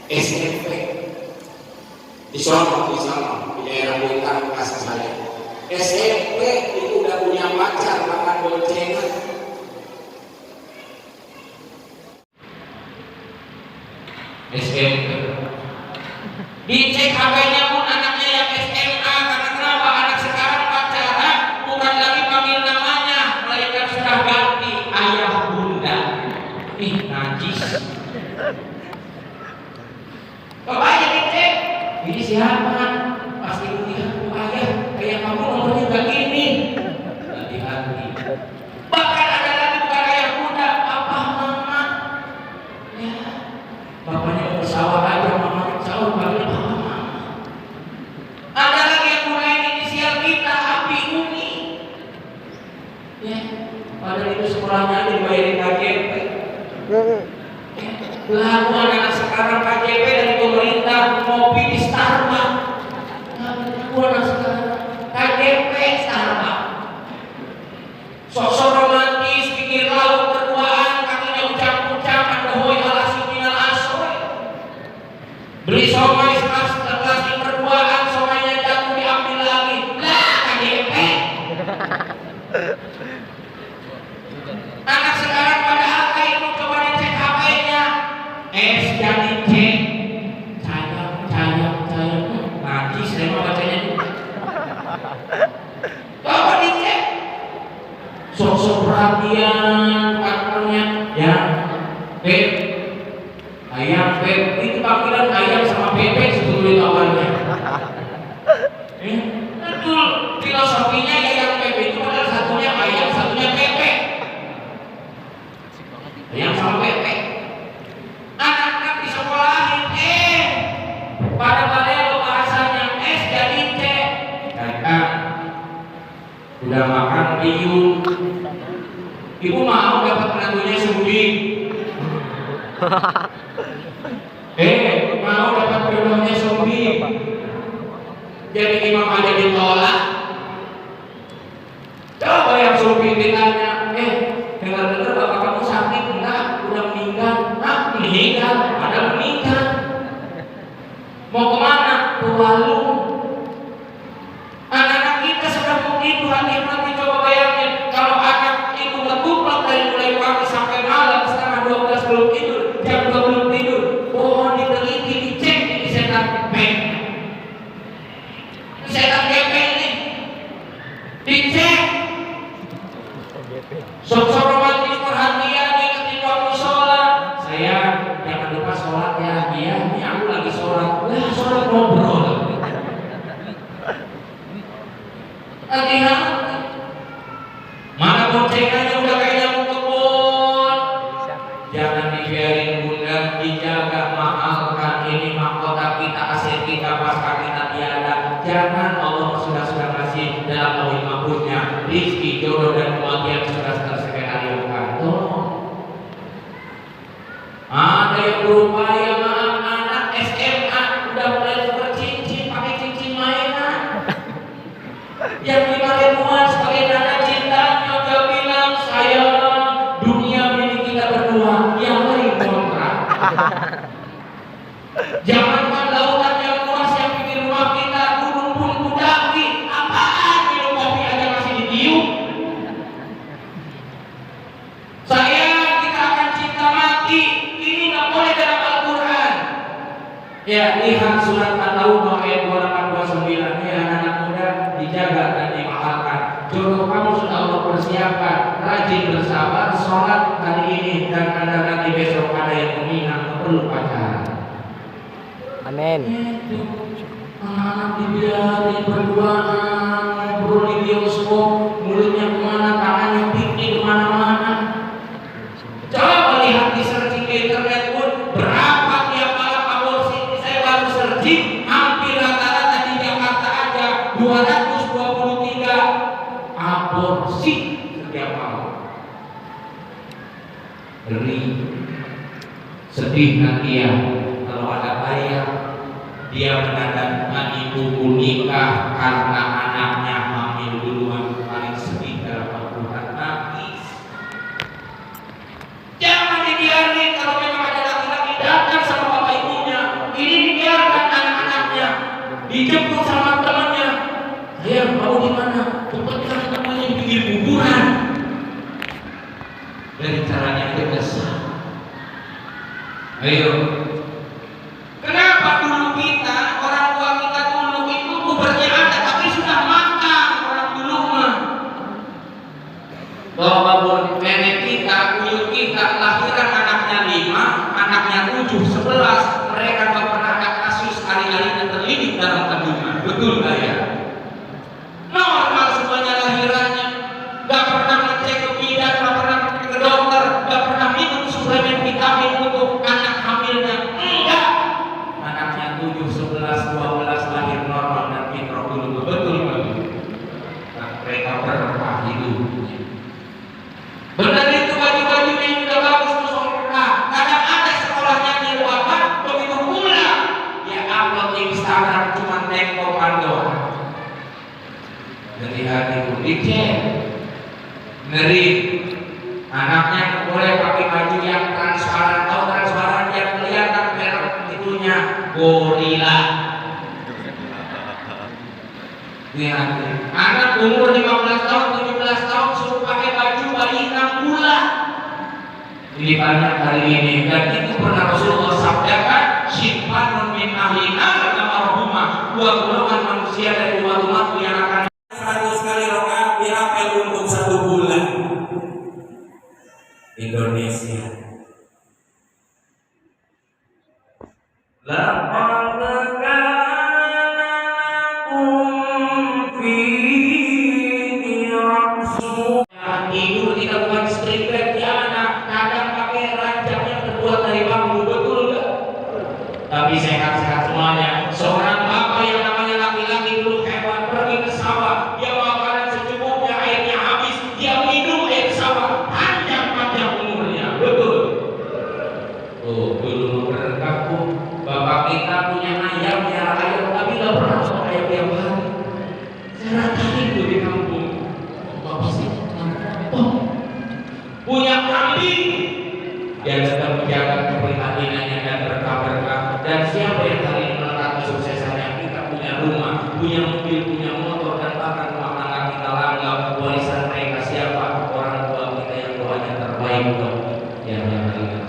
SMP di sana di daerah Blitar Bekasi saya. SMP itu udah punya pacar bahkan boncengan. SMP dicek HP-nya pun anaknya yang SMA. Karena kenapa? Anak sekarang pacaran bukan lagi panggil namanya, melainkan sudah ganti ayah bunda. Najis. Bapaknya dicek, ini siapa? Pasti melihat ayah, kayak kamu nomornya juga gini. Hati-hati. Bahkan ada lagi bukan ayah bunda, papa mama. Ya, bapaknya mau sawah aja, mamanya sawah, panggil papa mama. Ada lagi yang mulai inisial kita, api uni. Ya, padahal itu sekolahnya dibayarin KJP. Lalu anak sekarang KJP dari pemerintah ngopi di Starbucks. lagi berduaan, somainya jatuh diambil lagi. Lah, KDP. Anak sekarang padahal kayak itu coba dicek HP-nya. Jadi cek. Sayang. Najis saya mau bacanya. Coba dicek. Sok-sok perhatian partnernya ya. Beb. Ayam beb, itu panggilan ayam sama bebek sebetulnya awalnya. Betul, filosofinya ayam bebek itu adalah satunya ayam, satunya bebek. Ayam sama bebek. Anak-anak di sekolahin, pada lo bahasanya jadi C. Kakak, udah makan biung. Ibu mau dapat menantunya Sumbi. Mau dapat jodohnya Sumbi. Jadi imam aja ditolak. Coba yang Sumbi ditanya, dengar-dengar bapak kamu sakit? Enggak, udah meninggal. Meninggal, ada meninggal. Mau kemana? Tualu. Anak-anak kita sudah begitu hati-hati. Coba bayangin kalau anak itu ngetuplak dari mulai pagi sampai malam setengah 12 belum tidur, jam 2 belum tidur. Pohon diteliti, dicek ini setan gepeng. Setan gepeng ini dicek. Sok-sok romantis perhatian ingetin waktu sholat. Saya jangan lupa sholat ya. Iya, ini aku lagi sholat. Lah sholat ngobrol. Hati-hati. Mana boncengannya udah kayak nyamuk kebun. Jangan dibiarin bunda, dijaga, mahalkan ini mahkota kita, aset kita, pasca kita tiada. Jangan Allah sudah ngasih dalam lauh mahfuznya rizki, jodoh dan kebahagiaan sudah terskenario-kan. Ada yang berupaya maaf anak SMA udah mulai tukar cincin pakai cincin mainan. Yang 5 ribuan sebagai dana cintanya udah bilang saya dunia milik kita berdua, yang lain kontrak. Jangankan lautan yang luas yang bikin rumah kita gunung pun kudaki. Apaan minum kopi aja masih ditiup. Sayang, kita akan cinta mati. Ini nggak boleh dalam Al-Quran. Ya, lihat surat At-Taubah ayat 28-29. Ya anak-anak muda, dijaga dan dimahalkan. Jodoh kamu sudah Allah persiapkan. Rajin bersabar, sholat hari ini dan ada nanti besok ada yang meminang, perlu pacaran. Amin. Anak dibiarin berduaan, ngobrol di bioskop, mulutnya kemana, tangannya pikir kemana-mana. Coba lihat di searching di internet pun berapa tiap malam aborsi. Saya baru searching, hampir rata-rata di Jakarta aja 223 aborsi setiap malam. Ngeri, sedih nanti ya kalau ada ayah dia menandatangani buku nikah karena anaknya hamil duluan. Paling sedih dalam Al-Quran, nangis. Jangan dibiarin kalau memang ada laki-laki datang sama bapak ibunya, ini dibiarkan anak-anaknya dijemput sama temannya. Ayah, kamu di mana? Tempat cari temannya di pinggir kuburan. Dari caranya berkesan. Ayo. Kenapa dulu kita, orang tua kita dulu itu pubernya ada tapi sudah makan orang dulu mah. Bahwa nenek kita, buyut kita lahiran anaknya 5, anaknya 7, 11, mereka nggak pernah ada kasus hari-harinya terlilit dalam kandungan. Betul nggak ya? Normal semuanya lahirannya, nggak pernah ngecek ke bidan, nggak pernah ngecek ke dokter, nggak pernah minum suplemen vitamin untuk anak hamilnya. Enggak. Anaknya 7, 11, 12 lahir normal dan fitrah dulu. Betul nggak? Nah, mereka berkah hidup. Benar itu baju-bajunya yang udah bagus musyawarah. Kadang ada sekolahnya di Bapak begitu pulang dia upload di Instagram cuma tempokan doang. Jadi hati pun dicek. Ngeri. Anaknya boleh pakai baju yang transparan, tahu transparan yang kelihatan merek itunya, gorila. Lihat, anak umur 15 tahun, 17 tahun suruh pakai baju bayi 6 bulan. Ini banyak kali ini, dan itu pernah Rasulullah sabdakan, simpanun min ahlina nama dua golongan manusia dari umat-umatku yang akan 100 kali rakaat dirapel untuk 1 bulan. Indonesia. Laqad kanakum fi rasul. Tidur tidak bukan spring bed ya anak, kadang pakai ranjang yang terbuat dari bambu, betul enggak? Tapi sehat-sehat semuanya. Seorang bapak yang namanya laki-laki dulu hebat, pergi ke sawah, dia makanan secukupnya, airnya habis, dia minum air sawah, panjang-panjang umurnya, betul. Oh, dulu berkah bapak kita punya ayam, tapi nggak pernah soal ayam tiap hari. Saya rata itu di kampung. Bapak sih punya kambing, dia tetap menjaga keprihatinannya dan berkah-berkah. Dan siapa yang hari ini melekat kesuksesannya? Kita punya rumah, punya mobil, punya motor, dan bahkan rumah tangga kita langgam. Warisan mereka siapa? Orang tua kita yang doanya terbaik dong. Yang hari ini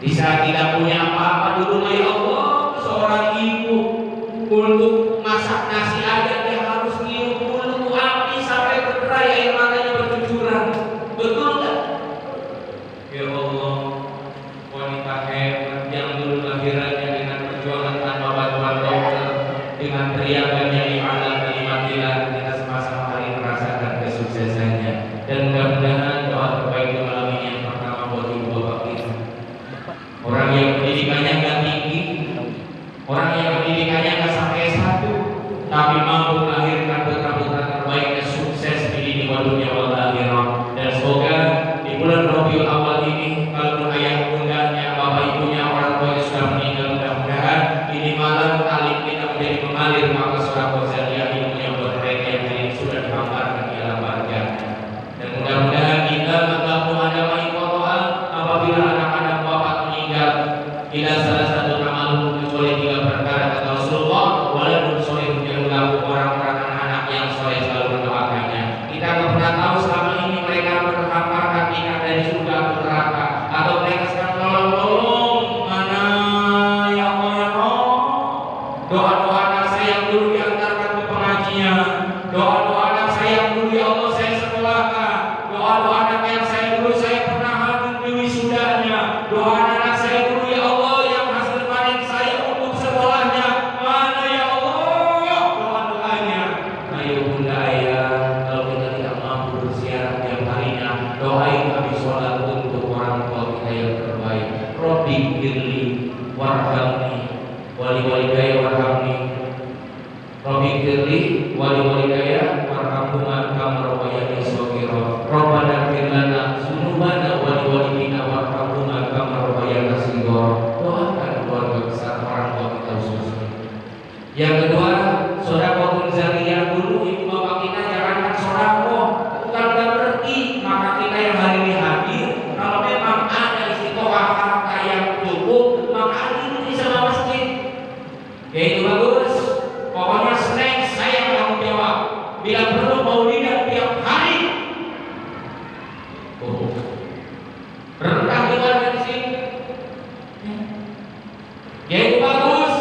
di saat tidak punya apa-apa dulu, ya Allah, seorang ibu untuk masak nasi aja dia harus ngirup dulu api sampai berderai, air matanya bercucuran. Betul nggak? Ya Allah, wanita hebat yang dulu lahirannya dengan perjuangan tanpa bantuan dokter, dengan teriakannya di alam kalimatillah, kita sama-sama hari merasakan kesuksesannya. Dan mudah-mudahan doa terbaik di malam ini yang pertama buat ibu bapak kita, orang yang pendidikannya nggak tinggi, orang yang pendidikannya nggak sampai S1, tapi mampu melahirkan putra-putra terbaiknya sukses di dunia wal akhirah. Dan semoga di bulan Rabiul Awal ini, kalau ayah bundanya, bapak ibunya, orang tua yang sudah meninggal, mudah-mudahan ini malam kali kita menjadi mengalir maka sedekah jariah ilmunya buat mereka yang ini sudah dihamparkan di alam barzah. Dan mudah-mudahan kita mengaku ada maikotohan apabila anak-anak bapak meninggal, tidak salah satu nama kecuali 3 perkara kata Rasulullah, waladun solehun yad'ulahu, orang-orang anak-anak yang soleh selalu mendoakannya. Kita tidak pernah tahu selama ini mereka berhamparkan tingkat dari surga atau neraka, atau mereka sedang tolong mana ya Allah ya Allah. Doa-doa anak saya yang dulu diantarkan ke pengajian, doa-doa anak saya yang dulu ya Allah saya sekolahkan, doa-doa anak yang saya dulu saya pernah hadir di wisudanya, doa anak saya dulu ya Allah yang hasil panen saya untuk sekolahnya, mana ya Allah doa-doanya. Ayo bunda ayah, kalau kita tidak mampu bersiaran tiap harinya, doain kami sholat untuk orang tua kita yang terbaik. Rabbi firli warhamni wali-walidayya warhamni, Rabbi firli wali-walidayya warhamhuma kama rabbayani shaghira, Rabbana ighfir lana dzunubana wali-walidina warhamhuma kama rabbayana shaghira. Doakan keluarga besar orang tua kita khususnya. Yang kedua, sedekah jariyah. Dulu ibu bapak kita jangankan sedekah, bukan nggak ngerti, maka kita yang hari ini hadir, kalau memang ada istiqomah harta yang cukup, maka hadir di sama masjid. Ya itu bagus. Pokoknya snack saya yang tanggung jawab. Bila perlu maulidan tiap hari. Berkah keluarga di sini. Ya itu bagus.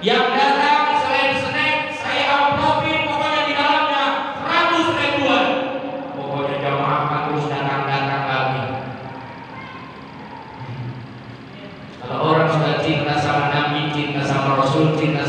Yang datang selain snack saya amplopin, pokoknya di dalamnya 100 ribuan. Pokoknya jamaah akan terus datang lagi. Kalau orang sudah cinta sama Nabi, cinta sama Rasul, cinta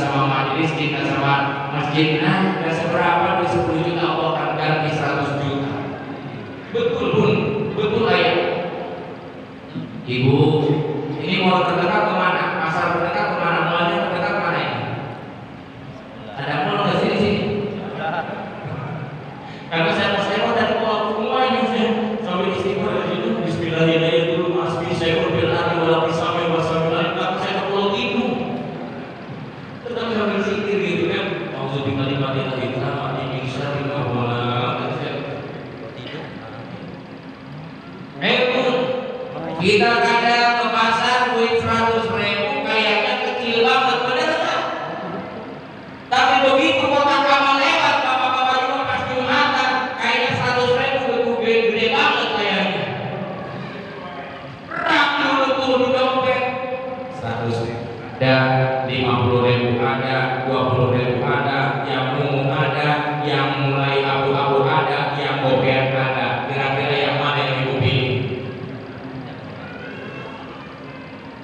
50.000 ada, 20.000 ada, yang ungu ada, yang mulai abu-abu ada, yang boker ada. Kira-kira yang mana yang ibu pilih?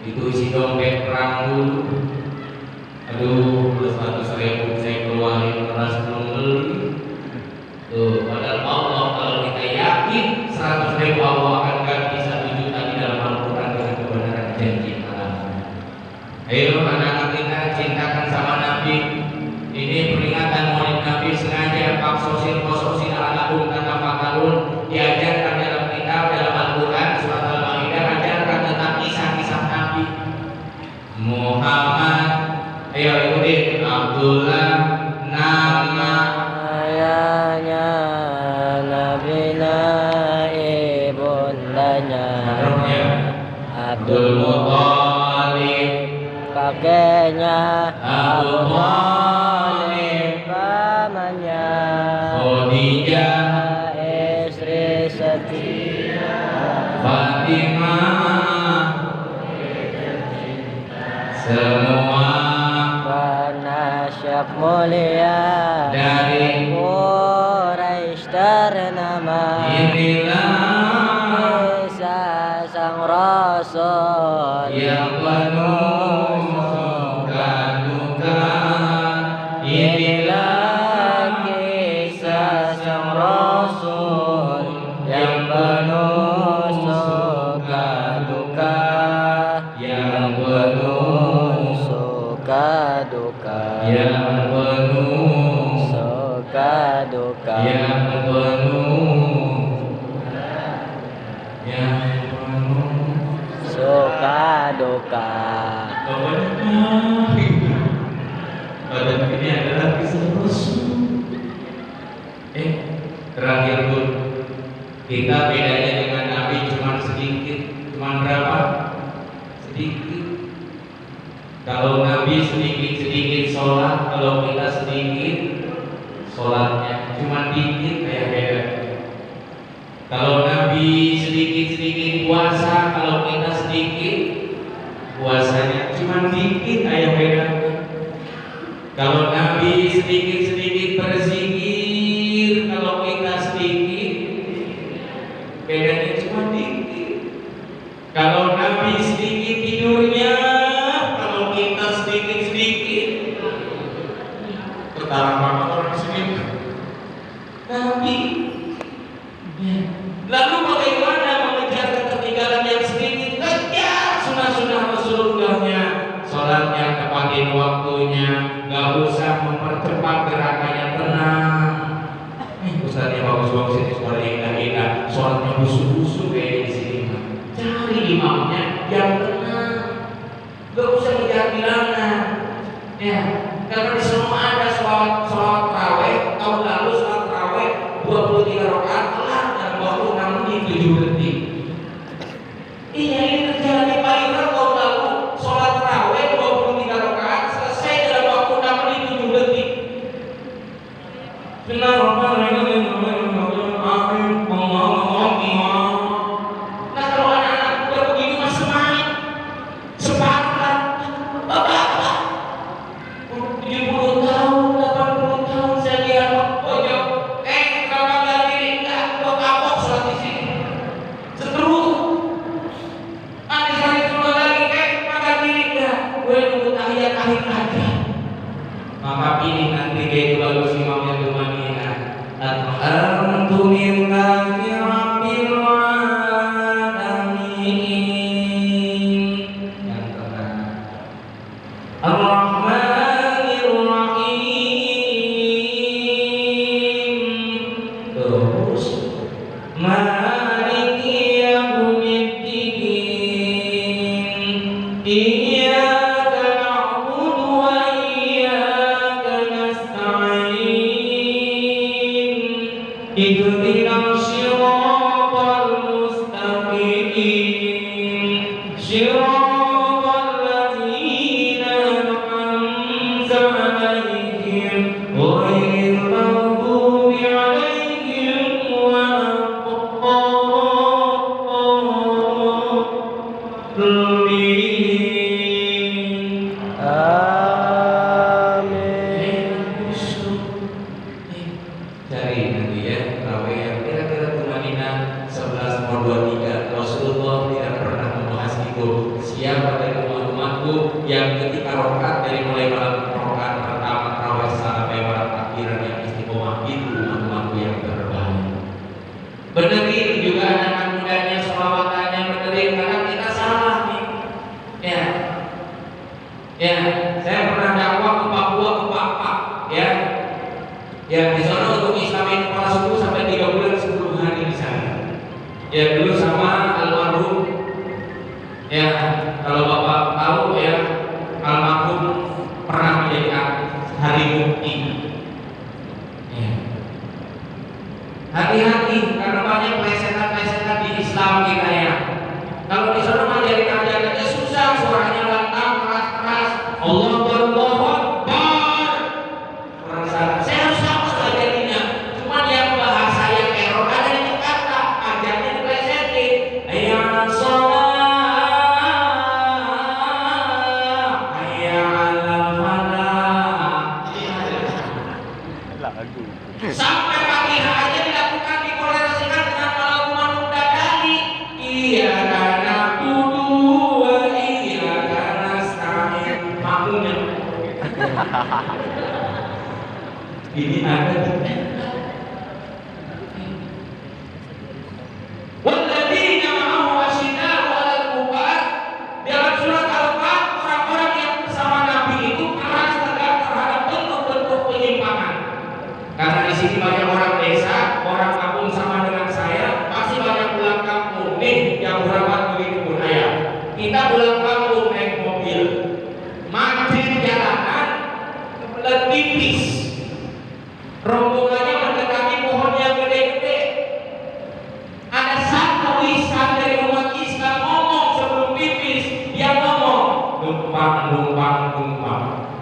Itu isi dompet perang dulu. Aduh, 100.000 saya keluarin keras belum beli. Tuh, padahal Allah kalau kita yakin 100.000 Allah akan ganti 1 juta di dalam Al-Quran dengan kebenaran janji Allah. Ayo anak-anak kita cintakan sama Nabi. Ini peringatan Maulid Nabi sengaja paksosin kososin ala kata fakalun diajarkan dalam kitab dalam Al-Quran surat Al-Maidah, ajarkan tentang kisah-kisah Nabi Muhammad. Ayo ikutin Abdullah nama ayahnya, nabina ibundanya, Abdul Muthalib, kakeknya Abu Thalib, pamannya Khadijah, istri setia, Fatimah, semua penasihat mulia dari Quraisy ternama. inilah Kisah sang Rasul yang penuh suka duka. Inilah kisah sang Rasul yang penuh suka duka, yang penuh suka duka, yang penuh suka duka, yang penuh yang penuh suka duka. Pada ini adalah kisah Rasul. Terakhir pun kita bedanya dengan Nabi cuma sedikit, cuma berapa? Sedikit. Kalau Nabi sedikit-sedikit sholat, kalau kita sedikit sholatnya cuma dikit kayak beda. Kalau Nabi sedikit-sedikit puasa, kalau kita sedikit puasanya cuma dikit kayak beda. Kalau Nabi sedikit-sedikit berzikir, kalau kita sedikit bedanya cuma dikit. Kalau Nabi sedikit tidurnya, kalau kita sedikit-sedikit pertama banget orang sedikit. Nabi lalu bagaimana mengejar ketertinggalan yang sedikit? Kejar sunnah-sunnah Rasulullahnya, sholatnya tepatin waktunya, gak usah mempercepat gerakannya, tenang. Ustaznya bagus-bagus ini suara indah-indah, sholatnya busu-busu kayak di sini. Cari imamnya yang tenang, gak usah ngejar bilangan. Ya, karena di semua ada sholat tarawih. Tahun lalu sholat tarawih 23 rakaat kelar dalam waktu 6 menit 7 detik. Iya, ini terjadi di Palembang tahun lalu sholat tarawih 23 rakaat selesai dalam waktu 6 menit 7 detik. Bismillahirrahmanirrahim. Nah, kalau anak-anak udah begini mas semangat, sepakat, bapak-bapak 70 tahun, 80 tahun saya lihat pojok, kenapa gak diri? Enggak, lo kapok sholat di sini seterus manis-manis semua lagi, makan diri enggak, gue nunggu tahiyat akhir aja. Maka pilih nanti kayak itu bagus imamnya tumanina. Alhamdulillahi Rabbil Alamin. Yang tenang. Ar-Rahmanir Rahim. Terus Maliki Yaumiddin. Iyyaka na'budu wa iyyaka nasta'in. Ihdinas saya pernah dakwah ke Papua ke Papua, ya. Ya di sana untuk Islamin kepala suku sampai 3 bulan 10 hari di sana. Ya dulu sama almarhum, ya kalau bapak tahu ya almarhum pernah menjadi hari mukti. Ya. Hati-hati karena banyak plesetan-plesetan di Islam kita ya. Kalau di sana ngajarin ajarannya susah, suaranya lantang, keras-keras. Allahu Akbar. Orang sana, saya harus apa ajarinnya? Cuma yang bahasa yang error ada di Jakarta, ajarnya diplesetin. Hayya 'alas shalah, hayya 'alal falah. Lagu. Sampai Fatihah aja dilakukan dikorelasikan dengan lagu Manuk Dadali. Iya karena kudu, iya karena stain makmumnya. Ini ada di Walladzina ma'ahu asyidda'u 'alal kufar. Dalam surat Al-Kahf, orang-orang yang bersama Nabi itu keras tegas terhadap bentuk-bentuk penyimpangan. Karena di sini banyak orang desa, orang kampung sama dengan saya, pasti banyak pulang kampung. Nih yang berawat begitu pun ayah. Kita pulang kampung naik mobil, macet jalanan, kebelet tipis. Rombongannya mendekati pohon yang gede-gede. Ada satu lisan dari umat Islam ngomong sebelum pipis, dia ngomong numpang, numpang, numpang.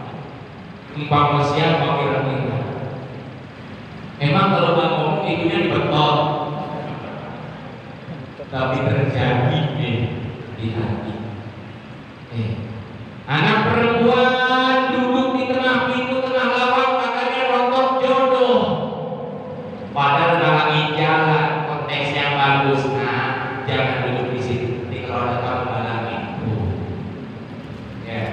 Numpang siapa kira-kira? Memang kalau nggak ngomong itunya dibetot, tapi terjadi di hati. Anak perempuan duduk di tengah pintu tengah lawang, katanya nonton jodoh. Padahal lagi jalan, konteksnya bagus. Nah, jangan duduk di situ. Nanti kalau ada tamu malam itu, ya,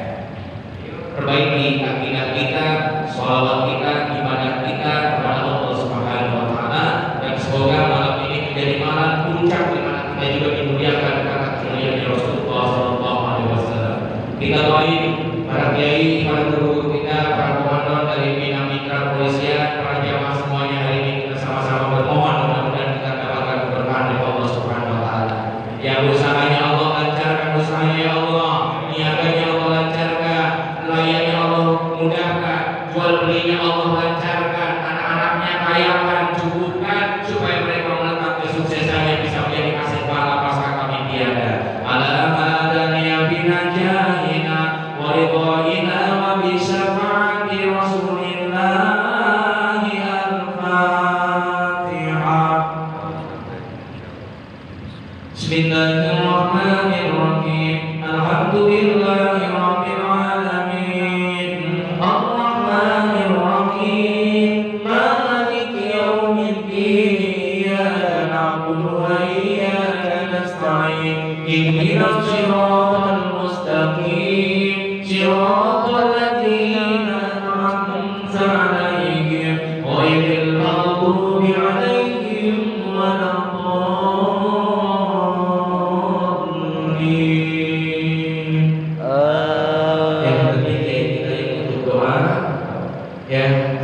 perbaiki akidah kita, sholawat kita, ibadah kita kepada Allah Subhanahu Wa Taala, dan semoga malam ini menjadi malam puncak di mana kita juga dimuliakan karena kemuliaan Rasulullah Sallallahu Alaihi Wasallam. Kita doain para kiai, para guru kita, para komandan dari Bina Mitra Kepolisian, para jamaah semuanya hari ini kita sama-sama bermohon mudah-mudahan kita dapatkan keberkahan dari Allah Subhanahu Wa Taala. Ya usahanya Allah lancarkan usahanya ya Allah, niaganya Allah lancarkan, layaknya Allah mudahkan, jual belinya Allah lancarkan, anak-anaknya kayakan, cukupkan supaya mereka menetap kesuksesannya bisa menjadi aset pahala pasca kami tiada. Alamadaniya binajahina wa ridwaina wa bisyafaati Rasulillahi al-Fatihah. Bismillahirrahmanirrahim. Alhamdulillahi rabbil alamin. Ar-Rahmanir Rahim. Maliki yaumiddin. Iyyaka na'budu wa iyyaka nasta'in. Ihdinas siratal mustaqim. Siratal ladzina an'amta 'alaihim ghairil maghdubi 'alaihim waladdallin. Yang penting kita ikut doa, ya.